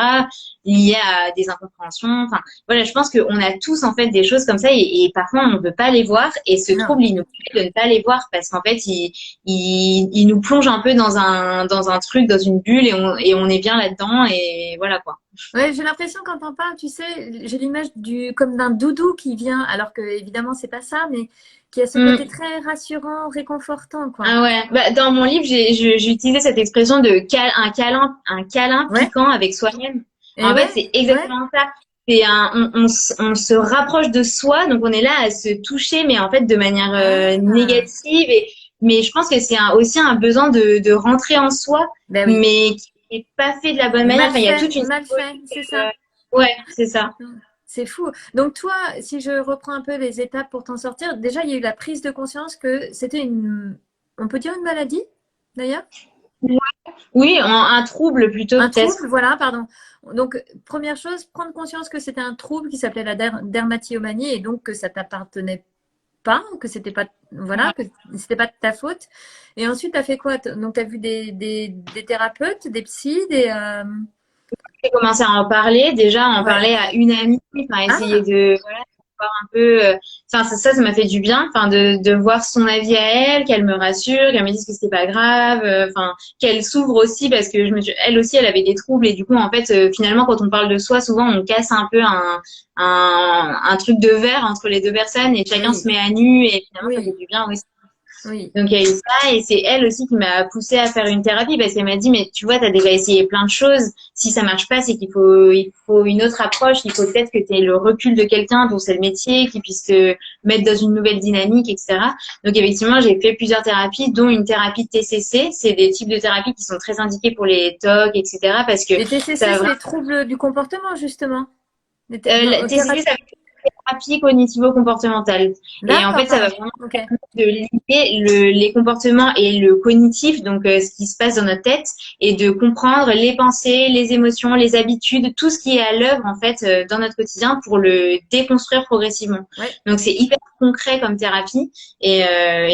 Lié à des incompréhensions. Enfin, voilà, je pense qu'on a tous en fait des choses comme ça et parfois on ne veut pas les voir et ce Non. trouble il nous plaît de ne pas les voir parce qu'en fait il nous plonge un peu dans un truc, dans une bulle et on est bien là-dedans et voilà quoi. Ouais, j'ai l'impression quand on parle, tu sais, j'ai l'image comme d'un doudou qui vient, alors que évidemment c'est pas ça, mais qui a ce côté Mm. très rassurant, réconfortant, quoi. Ah ouais, bah, dans mon livre, j'ai utilisé cette expression de un câlin Ouais. piquant avec soi-même. Et En fait, ouais, c'est ouais. exactement ça. On se rapproche de soi, donc on est là à se toucher, mais en fait de manière Ah, négative. Mais je pense que c'est aussi un besoin de rentrer en soi, ben oui. mais qui n'est pas fait de la bonne manière. Enfin, il y a toute une Mal fait, symbolique. c'est ça. Ouais, c'est ça. C'est fou. Donc toi, si je reprends un peu les étapes pour t'en sortir, déjà il y a eu la prise de conscience que c'était on peut dire une maladie, d'ailleurs? Oui, un trouble plutôt Un peut-être. trouble, voilà, pardon. Donc, première chose, prendre conscience que c'était un trouble qui s'appelait la dermatillomanie et donc que ça t'appartenait pas, que c'était pas, voilà, que c'était pas de ta faute. Et ensuite, tu as fait quoi? Donc, tu as vu des thérapeutes, des psys, J'ai commencé à en parler, déjà à en ouais. parler à une amie, enfin essayer Ah, de voilà, voir un peu enfin ça m'a fait du bien, enfin de voir son avis à elle, qu'elle me rassure, qu'elle me dise que c'était pas grave, enfin qu'elle s'ouvre aussi parce que elle aussi elle avait des troubles et du coup en fait finalement quand on parle de soi, souvent on casse un peu un truc de verre entre les deux personnes et chacun se oui, met à nu et finalement ça fait oui. du bien aussi. Oui. Donc, il y a eu ça, et c'est elle aussi qui m'a poussée à faire une thérapie parce qu'elle m'a dit, mais tu vois, tu as déjà essayé plein de choses. Si ça marche pas, c'est il faut une autre approche. Il faut peut-être que tu aies le recul de quelqu'un dont c'est le métier, qui puisse te mettre dans une nouvelle dynamique, etc. Donc, effectivement, j'ai fait plusieurs thérapies, dont une thérapie TCC. C'est des types de thérapies qui sont très indiquées pour les TOC, etc. parce que Les TCC, ça c'est va les troubles du comportement, justement. la Non, TCC, ça thérapie cognitivo-comportementale. Et en d'accord, fait, ça va pardon. vraiment Ok. de lier les comportements et le cognitif, donc ce qui se passe dans notre tête, et de comprendre les pensées, les émotions, les habitudes, tout ce qui est à l'œuvre en fait dans notre quotidien pour le déconstruire progressivement. Ouais. Donc c'est hyper concret comme thérapie et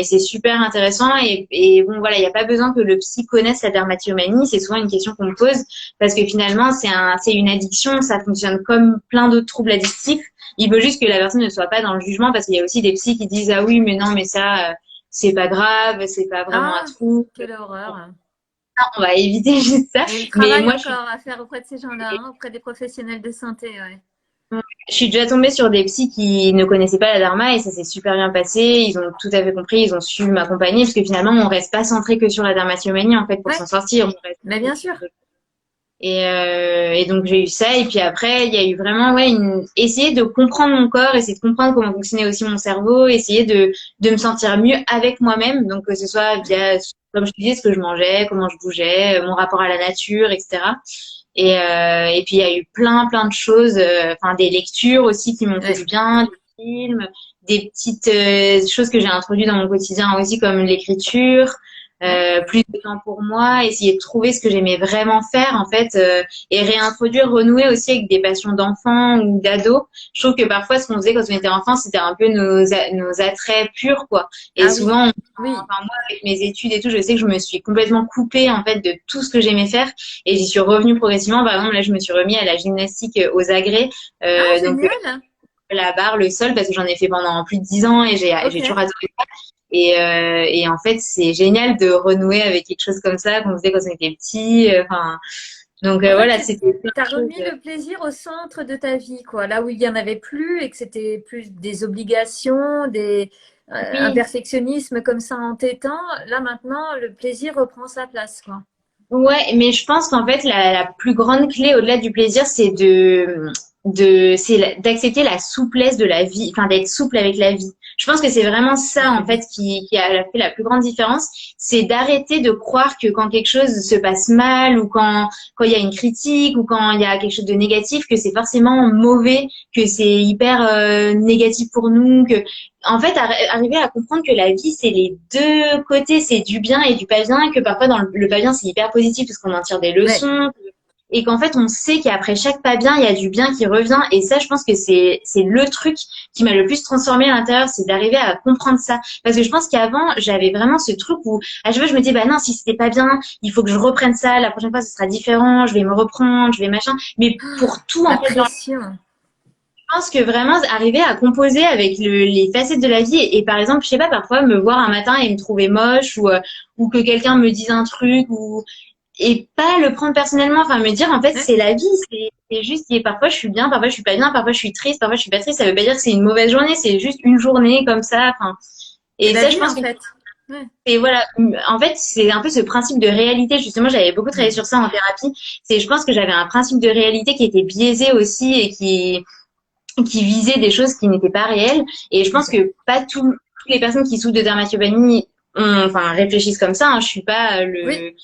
c'est super intéressant et bon voilà, il n'y a pas besoin que le psy connaisse la dermatillomanie, c'est souvent une question qu'on me pose parce que finalement c'est une addiction, ça fonctionne comme plein d'autres troubles addictifs. Il faut juste que la personne ne soit pas dans le jugement parce qu'il y a aussi des psys qui disent ah oui mais non mais ça c'est pas grave, c'est pas vraiment un Ah, trou. quelle horreur. On va éviter juste ça. Il y a du Mais travail moi encore à faire auprès de ces gens-là, hein, auprès des professionnels de santé, ouais. je suis déjà tombée sur des psys qui ne connaissaient pas la dharma et ça s'est super bien passé. Ils ont tout à fait compris, ils ont su m'accompagner parce que finalement on reste pas centré que sur la dermatillomanie en fait pour Ouais, s'en sortir. On reste mais bien sûr. et donc j'ai eu ça et puis après il y a eu vraiment ouais essayer de comprendre mon corps, essayer de comprendre comment fonctionnait aussi mon cerveau, essayer de me sentir mieux avec moi-même, donc que ce soit via comme je te disais ce que je mangeais, comment je bougeais, mon rapport à la nature, etc. Et puis il y a eu plein de choses, enfin des lectures aussi qui m'ont fait Ouais. du bien, des films, des petites choses que j'ai introduites dans mon quotidien aussi comme l'écriture, Ouais. plus de temps pour moi, essayer de trouver ce que j'aimais vraiment faire en fait et réintroduire, renouer aussi avec des passions d'enfants ou d'ados. Je trouve que parfois ce qu'on faisait quand on était enfant c'était un peu nos attraits purs quoi. Et Ah oui, souvent, oui. enfin moi avec mes études et tout, je sais que je me suis complètement coupée en fait de tout ce que j'aimais faire et j'y suis revenue progressivement. Par exemple là je me suis remis à la gymnastique aux agrès, Ah, donc génial. la barre, le sol parce que j'en ai fait pendant plus de 10 ans et Ok. j'ai toujours adoré ça. Et en fait, c'est génial de renouer avec quelque chose comme ça qu'on faisait quand on était petit. Enfin, donc En fait, voilà, c'était plein tu as de choses. remis le plaisir au centre de ta vie, quoi. Là où il n'y en avait plus et que c'était plus des obligations, un Oui, perfectionnisme comme ça entêtant. Là, maintenant, le plaisir reprend sa place, quoi. ouais, mais je pense qu'en fait, la plus grande clé au-delà du plaisir, c'est d'accepter la souplesse de la vie, enfin d'être souple avec la vie. Je pense que c'est vraiment ça Ah en fait oui. qui a fait la plus grande différence, c'est d'arrêter de croire que quand quelque chose se passe mal ou quand il y a une critique ou quand il y a quelque chose de négatif, que c'est forcément mauvais, que c'est hyper négatif pour nous, que en fait, arriver à comprendre que la vie, c'est les deux côtés, c'est du bien et du pas bien, et que parfois dans le pas bien, c'est hyper positif parce qu'on en tire des Ouais. leçons, et qu'en fait, on sait qu'après chaque pas bien, il y a du bien qui revient, et ça, je pense que c'est le truc qui m'a le plus transformé à l'intérieur, c'est d'arriver à comprendre ça. Parce que je pense qu'avant, j'avais vraiment ce truc où, à chaque fois, je me disais, bah non, si c'était pas bien, il faut que je reprenne ça, la prochaine fois, ce sera différent, je vais me reprendre, je vais machin, mais pour tout, La en fait, pression. pense que vraiment arriver à composer avec les facettes de la vie et, par exemple, je sais pas, parfois me voir un matin et me trouver moche ou que quelqu'un me dise un truc ou et pas le prendre personnellement, enfin me dire en fait Ouais. c'est la vie, c'est juste et parfois je suis bien, parfois je suis pas bien, parfois je suis triste, parfois je suis pas triste, ça veut pas dire que c'est une mauvaise journée, c'est juste une journée comme ça, enfin C'est et la ça je vie, pense en que fait. Ouais. et voilà, en fait, c'est un peu ce principe de réalité. Justement, j'avais beaucoup travaillé Mm. sur ça en thérapie. C'est, je pense que j'avais un principe de réalité qui était biaisé aussi et qui visait des choses qui n'étaient pas réelles. Et je pense Ok. que pas toutes les personnes qui souffrent de dermatillomanie enfin, réfléchissent comme ça. Hein. Je suis pas Oui.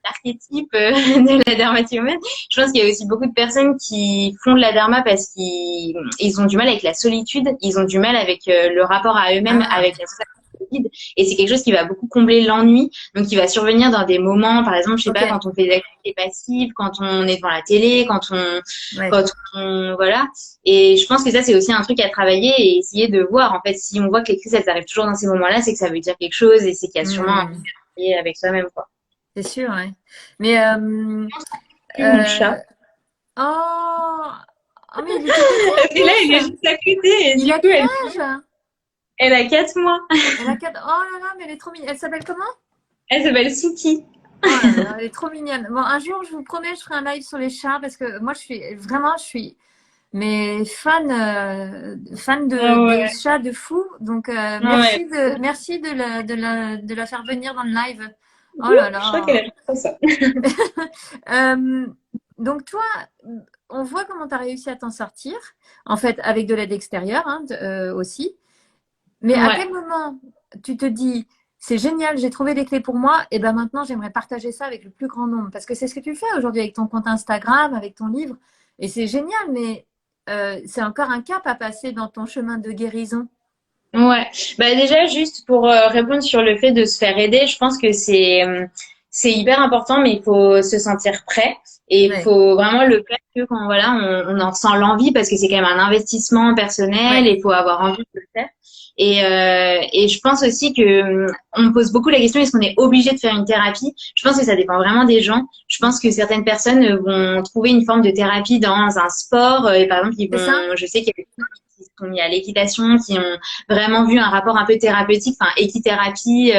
l'archétype de la dermatillomanie. Je pense qu'il y a aussi beaucoup de personnes qui font de la derma parce qu'ils ont du mal avec la solitude, ils ont du mal avec le rapport à eux-mêmes, Ah. avec la société. Et c'est quelque chose qui va beaucoup combler l'ennui, donc qui va survenir dans des moments, par exemple, je sais Ok. pas, quand on fait des activités passives, quand on est devant la télé, Ouais. quand on, voilà. Et je pense que ça, c'est aussi un truc à travailler et essayer de voir. En fait, si on voit que les crises, elles arrivent toujours dans ces moments-là, c'est que ça veut dire quelque chose et c'est qu'il y a sûrement un truc Mm. à travailler avec soi-même, quoi. C'est sûr, ouais. Mais Ou le chat. euh, oh, oh, mais il est tout petit Parce en que là, il est plus. juste à côté et Il du a coup, quel âge? elle a 4 mois. Elle a 4. Oh là là, mais elle est trop mignonne. Elle s'appelle comment? Elle s'appelle Suki. Oh là là, elle est trop mignonne. Bon, un jour, je vous promets, je ferai un live sur les chats parce que moi, je suis vraiment, je suis. mais fan de Ouais, chat de fou. Donc, ouais. merci de la faire venir dans le live. Oh Oui, là je crois qu'elle là. a fait ça. Euh, donc, toi, on voit comment tu as réussi à t'en sortir, en fait, avec de l'aide extérieure hein, aussi. Mais à Ouais. quel moment tu te dis, c'est génial, j'ai trouvé les clés pour moi, et ben maintenant j'aimerais partager ça avec le plus grand nombre. Parce que c'est ce que tu fais aujourd'hui avec ton compte Instagram, avec ton livre. Et c'est génial, mais c'est encore un cap à passer dans ton chemin de guérison. Ouais, bah déjà juste pour répondre sur le fait de se faire aider, je pense que c'est hyper important, mais il faut se sentir prêt et il Ouais, faut vraiment le faire que quand voilà on en ressent l'envie parce que c'est quand même un investissement personnel ouais, et il faut avoir envie de le faire. Et je pense aussi que on me pose beaucoup la question est-ce qu'on est obligé de faire une thérapie? Je pense que ça dépend vraiment des gens. Je pense que certaines personnes vont trouver une forme de thérapie dans un sport et par exemple ils c'est ça? vont, je sais qu'il y a des gens qui se sont mis à l'équitation, qui ont vraiment vu un rapport un peu thérapeutique, enfin équithérapie.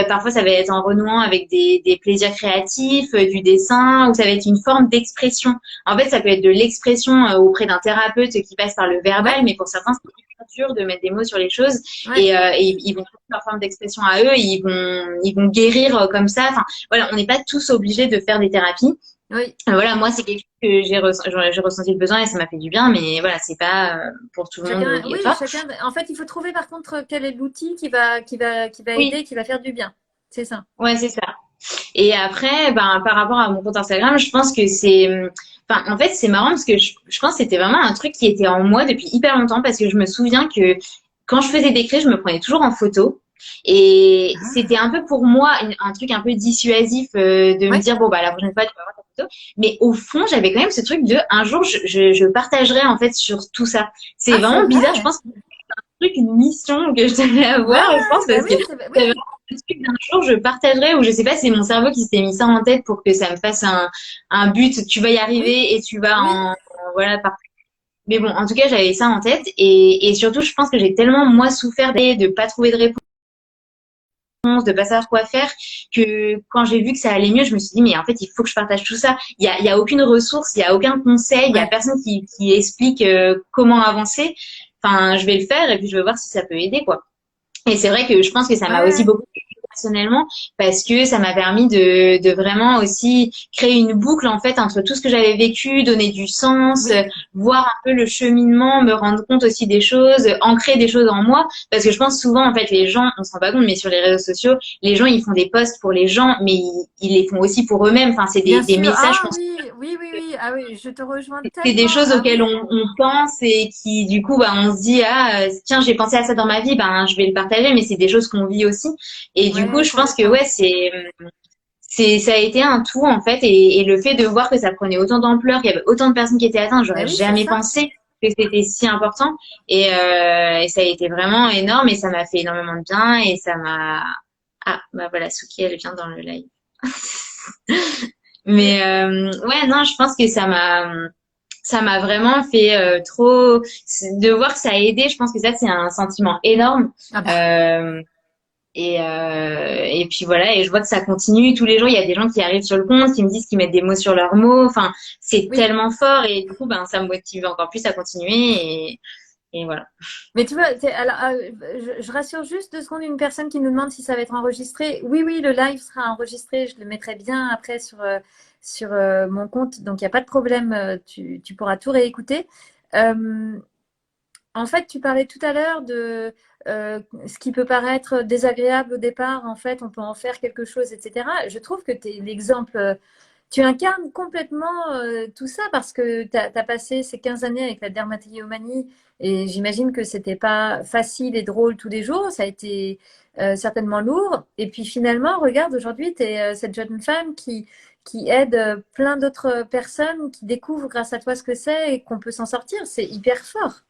Parfois, ça va être en renouant avec des plaisirs créatifs, du dessin, ou ça va être une forme d'expression. En fait, ça peut être de l'expression auprès d'un thérapeute qui passe par le Ouais, verbal, mais pour certains, c'est dur de mettre des mots sur les choses ouais, et ils vont trouver leur forme d'expression à eux, et ils vont guérir comme ça. Enfin, voilà, on n'est pas tous obligés de faire des thérapies. oui. Voilà, moi, c'est quelque chose que j'ai ressenti le besoin et ça m'a fait du bien, mais voilà, c'est pas pour tout le monde Chacun, oui, obligatoire. chacun. En fait, il faut trouver par contre quel est l'outil qui va Oui, aider, qui va faire du bien. C'est ça. ouais, c'est ça. Et après, ben, par rapport à mon compte Instagram, je pense que enfin, en fait, c'est marrant parce que je pense que c'était vraiment un truc qui était en moi depuis hyper longtemps parce que je me souviens que quand je faisais des crêpes, je me prenais toujours en photo. Et c'était un peu pour moi un truc un peu dissuasif de me Ouais. dire, bon, bah, la prochaine fois, tu vas avoir ta photo. Mais au fond, j'avais quand même ce truc de un jour, je partagerai en fait sur tout ça. C'est Ah, c'est vraiment bizarre. Je vrai. pense truc, une mission que je devais Ouais, avoir, je pense, bah parce oui, que oui. c'est vraiment un truc d'un jour, je partagerai, ou je sais pas, c'est mon cerveau qui s'était mis ça en tête pour que ça me fasse un but, tu vas y Oui, arriver et tu vas oui. voilà, mais bon, en tout cas, j'avais ça en tête et surtout, je pense que j'ai tellement, moi, souffert de pas trouver de réponse, de pas savoir quoi faire, que quand j'ai vu que ça allait mieux, je me suis dit, mais en fait, il faut que je partage tout ça. Il y a aucune ressource, il y a aucun conseil, il y a Ouais. personne qui explique comment avancer. Enfin, je vais le faire et puis je vais voir si ça peut aider, quoi. Et c'est vrai que je pense que ça m'a aussi Ouais. beaucoup aidé personnellement parce que ça m'a permis de vraiment aussi créer une boucle en fait entre tout ce que j'avais vécu, donner du sens, Oui. voir un peu le cheminement, me rendre compte aussi des choses, ancrer des choses en moi parce que je pense souvent en fait les gens, on se rend pas compte mais sur les réseaux sociaux, les gens ils font des posts pour les gens mais ils les font aussi pour eux-mêmes. Enfin, c'est Bien des sûr. messages Ah qu'on oui, oui, oui, oui. Ah oui, je te rejoins c'est des tellement. choses Ah auxquelles oui. on pense et qui du coup bah on se dit ah tiens j'ai pensé à ça dans ma vie ben je vais le partager mais c'est des choses qu'on vit aussi et du coup Ouais, je pense que complètement. ouais c'est ça a été un tout en fait et le fait de voir que ça prenait autant d'ampleur qu'il y avait autant de personnes qui étaient atteintes Ben j'aurais oui, c'est jamais ça. pensé que c'était si important et ça a été vraiment énorme et ça m'a fait énormément de bien et ça m'a ah bah voilà Souki elle vient dans le live Et- mais ouais non je pense que ça m'a vraiment fait trop de voir que ça a aidé. Je pense que ça c'est un sentiment énorme. ah bah, Euh, et puis voilà, et je vois que ça continue. Tous les jours, il y a des gens qui arrivent sur le compte, qui me disent qu'ils mettent des mots sur leurs mots. Enfin, c'est oui. tellement fort et du coup, ben ça me motive encore plus à continuer et voilà. Mais tu vois, alors, je rassure juste 2 secondes une personne qui nous demande si ça va être enregistré. Oui, oui, le live sera enregistré. Je le mettrai bien après sur mon compte. Donc, il n'y a pas de problème. Tu pourras tout réécouter. Euh, En fait, tu parlais tout à l'heure de ce qui peut paraître désagréable au départ. En fait, on peut en faire quelque chose, etc. Je trouve que tu es l'exemple. Tu incarnes complètement tout ça parce que tu as passé ces 15 années avec la dermatillomanie et j'imagine que c'était pas facile et drôle tous les jours. Ça a été certainement lourd. Et puis finalement, regarde, aujourd'hui, tu es cette jeune femme qui aide plein d'autres personnes qui découvrent grâce à toi ce que c'est et qu'on peut s'en sortir. C'est hyper fort.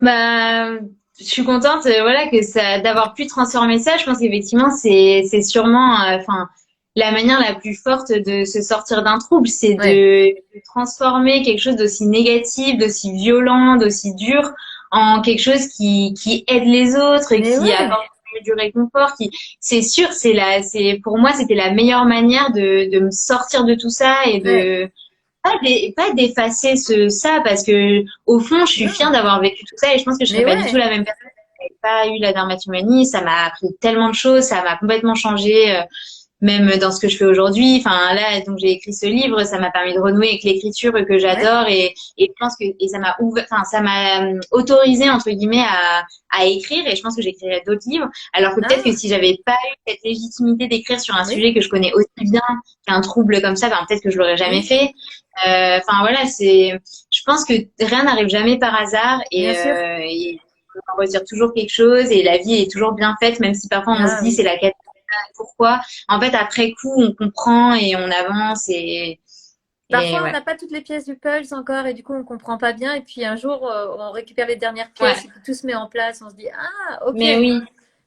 Bah, je suis contente, voilà, que ça, d'avoir pu transformer ça. Je pense qu'effectivement, c'est sûrement, enfin, la manière la plus forte de se sortir d'un trouble, c'est Ouais. de transformer quelque chose d'aussi négatif, d'aussi violent, d'aussi dur en quelque chose qui aide les autres et Mais qui ouais. apporte du réconfort, c'est sûr, pour moi, c'était la meilleure manière de me sortir de tout ça et Ouais. pas d'effacer ça parce que au fond, je suis fière d'avoir vécu tout ça et je pense que je serais Mais pas du tout ouais, la même personne si j'avais pas eu la dermatomanie. Ça m'a appris tellement de choses, ça m'a complètement changé. Même dans ce que je fais aujourd'hui. Enfin là, donc j'ai écrit ce livre, ça m'a permis de renouer avec l'écriture que ouais. j'adore et je pense que ça m'a ouvert, enfin ça m'a autorisé entre guillemets à écrire et je pense que j'écrirai d'autres livres. Alors que peut-être que Ah, si j'avais pas eu cette légitimité d'écrire sur un oui, sujet que je connais aussi bien qu'un trouble comme ça, ben peut-être que je l'aurais jamais oui, fait. Enfin voilà, je pense que rien n'arrive jamais par hasard bien sûr. et on retire toujours quelque chose et la vie est toujours bien faite, même si parfois on se Ah dit c'est oui. la pourquoi. En fait, après coup, on comprend et on avance et Parfois, on ouais. n'a pas toutes les pièces du puzzle encore et du coup, on comprend pas bien. Et puis un jour, on récupère les dernières Ouais. pièces et puis tout se met en place. On se dit, ah, ok. Mais oui.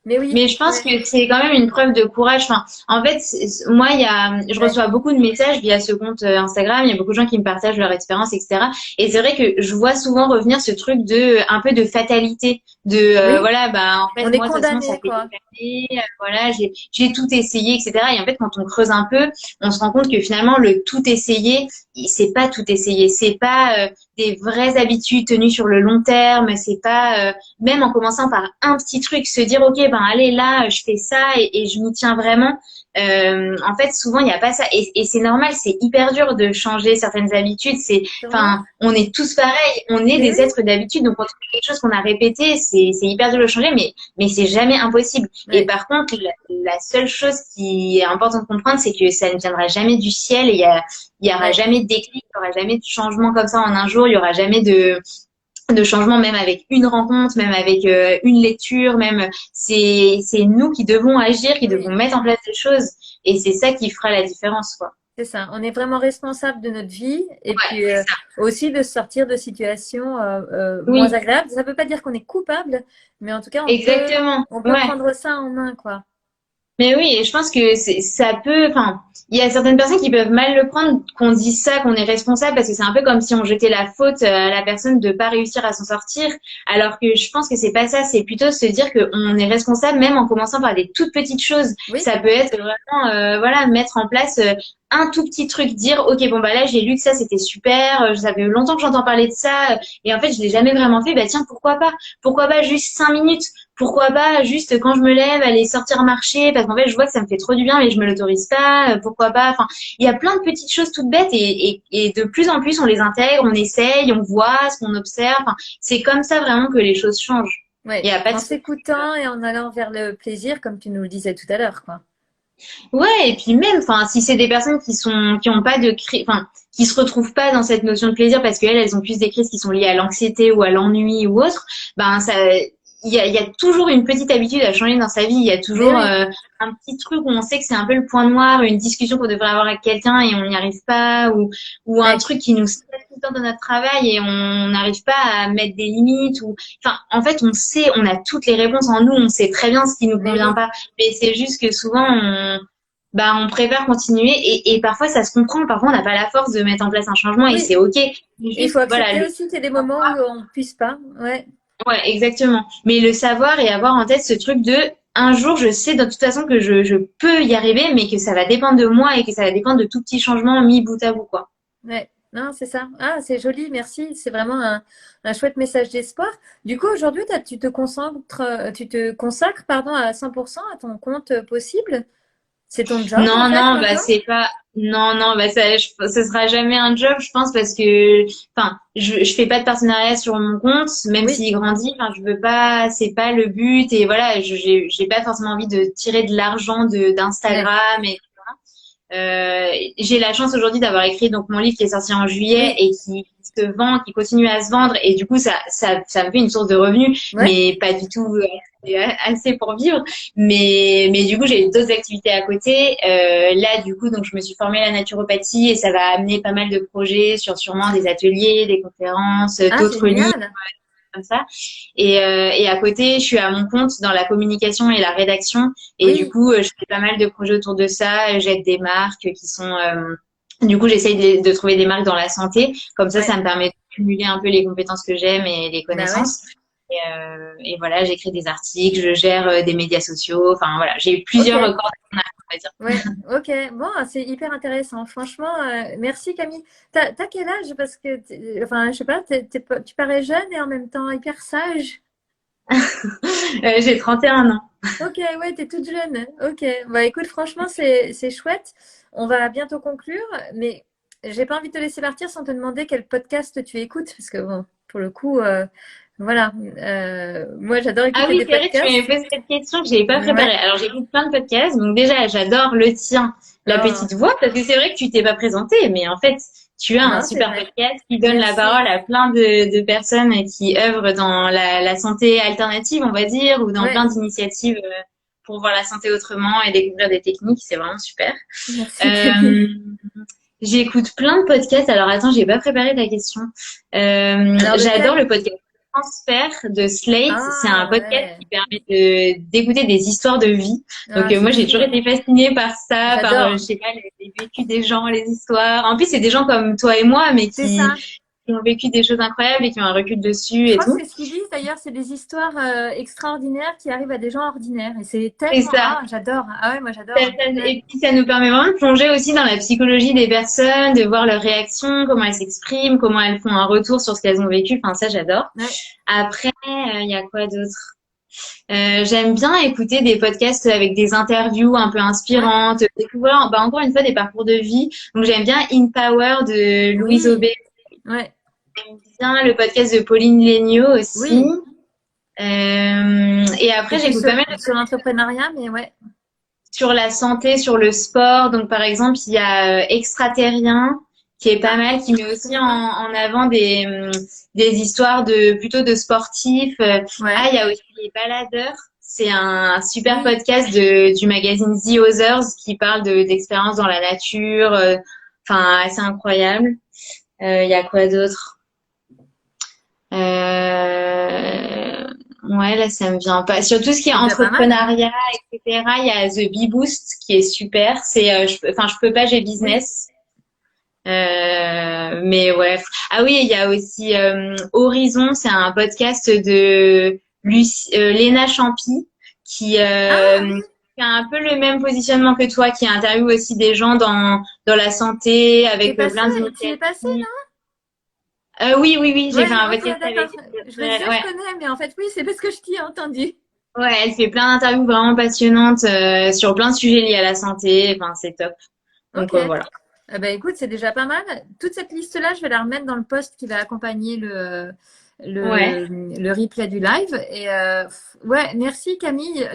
Mais oui, Mais je pense ouais. que c'est quand même une preuve de courage. Enfin, en fait, moi, je Ouais. reçois beaucoup de messages via ce compte Instagram. Il y a beaucoup de gens qui me partagent leur expérience, etc. Et c'est vrai que je vois souvent revenir ce truc de un peu de fatalité, de Oui, voilà, bah en fait on est moi de toute façon ça condamné, fait des quoi. années, voilà, j'ai tout essayé, etc. Et en fait, quand on creuse un peu, on se rend compte que finalement le tout essayé, c'est pas tout essayé, c'est pas des vraies habitudes tenues sur le long terme, c'est pas même en commençant par un petit truc, se dire ok ben allez là je fais ça et je m'y tiens vraiment. En fait souvent il n'y a pas ça et c'est normal, c'est hyper dur de changer certaines habitudes. Sûrement. Enfin on est tous pareils, on est Mais des oui, êtres d'habitude donc quand on fait quelque chose qu'on a répété, c'est hyper dur de le changer mais c'est jamais impossible. Et ouais, par contre la seule chose qui est importante de comprendre c'est que ça ne viendra jamais du ciel et il y aura ouais, jamais de déclic, il y aura jamais de changement comme ça en un jour, il y aura jamais de changement, même avec une rencontre, même avec une lecture, même c'est nous qui devons agir, qui devons oui. mettre en place des choses, et c'est ça qui fera la différence, quoi. C'est ça. On est vraiment responsable de notre vie et Ouais, puis c'est ça. aussi de sortir de situations moins Oui, agréables. Ça ne veut pas dire qu'on est coupable, mais en tout cas, exactement. on peut Ouais. prendre ça en main, quoi. Mais oui, et je pense que ça peut, enfin, il y a certaines personnes qui peuvent mal le prendre, qu'on dise ça, qu'on est responsable, parce que c'est un peu comme si on jetait la faute à la personne de pas réussir à s'en sortir, alors que je pense que c'est pas ça, c'est plutôt se dire qu'on est responsable, même en commençant par des toutes petites choses. Oui, Ça peut être vraiment, voilà, mettre en place un tout petit truc, dire, ok, bon bah là j'ai lu que ça, c'était super, ça fait longtemps que j'entends parler de ça, et en fait je l'ai jamais vraiment fait, bah tiens, pourquoi pas? Pourquoi pas juste 5 minutes? Pourquoi pas juste quand je me lève aller sortir marcher parce qu'en fait je vois que ça me fait trop du bien mais je me l'autorise pas, pourquoi pas, enfin il y a plein de petites choses toutes bêtes et de plus en plus on les intègre, on essaye, on voit ce qu'on observe, enfin, c'est comme ça vraiment que les choses changent. Il ouais. y a pas de En s'écoutant et en allant vers le plaisir, comme tu nous le disais tout à l'heure, quoi. ouais, et puis même, enfin, si c'est des personnes qui ont pas de crise, enfin, qui se retrouvent pas dans cette notion de plaisir parce elles ont plus des crises qui sont liées à l'anxiété ou à l'ennui ou autre, ben ça, il y a toujours une petite habitude à changer dans sa vie. Il y a Mais toujours oui, un petit truc où on sait que c'est un peu le point noir, une discussion qu'on devrait avoir avec quelqu'un et on n'y arrive pas, ou un ouais, truc qui nous stresse tout le temps dans notre travail et on n'arrive pas à mettre des limites ou, enfin, en fait, on sait, on a toutes les réponses en nous, on sait très bien ce qui nous mais convient oui, pas. Mais c'est juste que souvent, bah, on préfère continuer et parfois ça se comprend. Parfois, on n'a pas la force de mettre en place un changement et oui. c'est OK. Mais Il faut juste, voilà, accepter aussi qu'il y a des moments où on ne puisse pas. Ouais, ouais, exactement. Mais le savoir et avoir en tête ce truc de un jour, je sais de toute façon que je peux y arriver, mais que ça va dépendre de moi et que ça va dépendre de tout petits changements mis bout à bout, quoi. ouais. Non, c'est ça. Ah, c'est joli, merci. C'est vraiment un chouette message d'espoir. Du coup, aujourd'hui, tu te consacres, pardon, à 100% à ton compte possible. C'est ton job, en Non, fait, non, bah maintenant? c'est pas. Non, non, bah ça, ce sera jamais un job, je pense, parce que, enfin, je fais pas de partenariat sur mon compte, même Oui, s'il grandit. Enfin, je veux pas, c'est pas le but, et voilà, j'ai pas forcément envie de tirer de l'argent ouais, d'Instagram et j'ai la chance aujourd'hui d'avoir écrit donc mon livre qui est sorti en juillet oui, et qui se vend, qui continue à se vendre et du coup ça me fait une source de revenus, ouais. mais pas du tout assez pour vivre. Mais du coup j'ai d'autres activités à côté. Là du coup donc je me suis formée à la naturopathie et ça va amener pas mal de projets sur sûrement des ateliers, des conférences, Ah, d'autres livres génial. comme ça. Et à côté, je suis à mon compte dans la communication et la rédaction. Et du Oui, coup, je fais pas mal de projets autour de ça. J'aide des marques qui sont... du coup, j'essaye de trouver des marques dans la santé. Comme ça ouais, me permet de cumuler un peu les compétences que j'aime et les bah ouais. connaissances. Et voilà, j'écris des articles, je gère des médias sociaux. Enfin voilà, j'ai plusieurs Ok. cordes à mon arc, on va dire. Ouais, ok. Bon, c'est hyper intéressant. Franchement, merci Camille. T'as quel âge? Parce que, enfin, je sais pas, tu parais jeune et en même temps hyper sage. J'ai 31 ans. Ok, ouais, t'es toute jeune. Ok. Bah écoute, franchement, c'est chouette. On va bientôt conclure, mais j'ai pas envie de te laisser partir sans te demander quel podcast tu écoutes, parce que bon, pour le coup, voilà. Moi, j'adore Ah écouter oui, des c'est vrai, tu m'avais podcasts. posé cette question que j'avais pas Ouais. préparée. Alors, j'écoute plein de podcasts. Donc déjà, j'adore le tien, La Oh, Petite Voix, parce que c'est vrai que tu t'es pas présenté, mais en fait, tu as un non, c'est super vrai. podcast qui donne la Merci. parole à plein de personnes qui œuvrent dans la santé alternative, on va dire, ou dans Ouais, plein d'initiatives pour voir la santé autrement et découvrir des techniques. C'est vraiment super. merci Camille. Euh, J'écoute plein de podcasts. Alors attends, j'ai pas préparé ta question. Alors J'adore lequel? le podcast Transfert de Slate. C'est un Ah podcast ouais. qui permet d'écouter des histoires de vie. Donc Ah, c'est moi j'ai toujours cool. été fascinée par ça, par je J'adore. sais pas les vécus des gens, les histoires. En plus c'est des gens comme toi et moi, mais C'est ça. qui ont vécu des choses incroyables et qui ont un recul dessus Je et crois que tout. c'est ce qu'ils disent d'ailleurs, c'est des histoires extraordinaires qui arrivent à des gens ordinaires. Et c'est C'est tellement. ça. Ah, j'adore. Ah ouais, moi j'adore. Ouais. Et puis ça nous permet vraiment de plonger aussi dans la psychologie des personnes, de voir leurs réactions, comment elles s'expriment, comment elles font un retour sur ce qu'elles ont vécu. Enfin, ça, j'adore. Ouais. Après, il y a quoi d'autre? J'aime bien écouter des podcasts avec des interviews un peu Ouais. inspirantes, découvrir, bah, encore une fois, des parcours de vie. Donc, j'aime bien In Power de Louise Oui. Aubé. Ouais. J'aime bien le podcast de Pauline Léniaud aussi. Oui. Et C'est après, plus j'écoute pas mal sur l'entrepreneuriat, mais ouais. sur la santé, sur le sport. Donc, par exemple, il y a Extraterrien qui est pas Ah, mal, qui met c'est aussi quoi? en avant des histoires de plutôt de sportifs. Ah, Ouais. il y a aussi Les Baladeurs. C'est un super Oui. podcast du magazine The Others qui parle d'expériences dans la nature. Enfin, assez incroyable. Il y a quoi d'autre? Ouais, là, ça me vient pas. Sur tout ce qui est C'est déjà pas mal. entrepreneuriat, etc., il y a The Bee Boost qui est super. Enfin, je peux pas, j'ai Oui. business. Mais ouais. Ah oui, il y a aussi Horizon, c'est un podcast de Léna Champy Ah oui. qui a un peu le même positionnement que toi, qui interviewe aussi des gens dans la santé T'es avec passé, plein tu y es passé, d'initiatives. non? Oui, j'ai fait Ouais, un ok, podcast d'accord. avec Je me disais, elle. je Ouais. connais, mais en fait, oui, c'est parce que je t'y ai entendu. Ouais, elle fait plein d'interviews vraiment passionnantes sur plein de sujets liés à la santé. Enfin, c'est top. Donc Ok. voilà. Eh ben, écoute, c'est déjà pas mal. Toute cette liste-là, je vais la remettre dans le post qui va accompagner Ouais. le replay du live. Et ouais, merci Camille.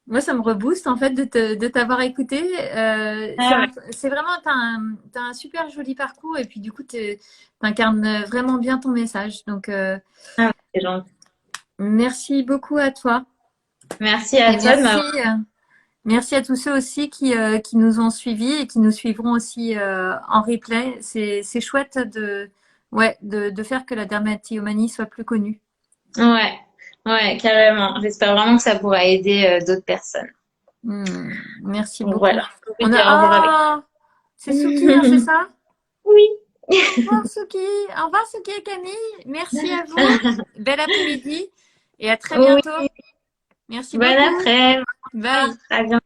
Moi, ça me rebooste en fait de t'avoir écouté. Ah ouais. C'est vraiment, t'as un super joli parcours et puis du coup, t'incarnes vraiment bien ton message. Donc, Ah ouais, c'est gentil. merci beaucoup à toi. Merci à Et toi de merci. m'avoir. Merci à tous ceux aussi qui nous ont suivis et qui nous suivront aussi en replay. C'est chouette ouais, de faire que la dermatillomanie soit plus connue. Ouais, ouais, carrément. J'espère vraiment que ça pourra aider d'autres personnes. Merci Donc beaucoup. voilà, je peux On dire au revoir avec. a... Oh, c'est Souki, hein, c'est ça? Oui. Au revoir Souki. Au revoir Souki et Camille. Merci à vous. Bel après-midi et à très Oui, bientôt. Merci bon beaucoup. après-midi. Bye. À bientôt.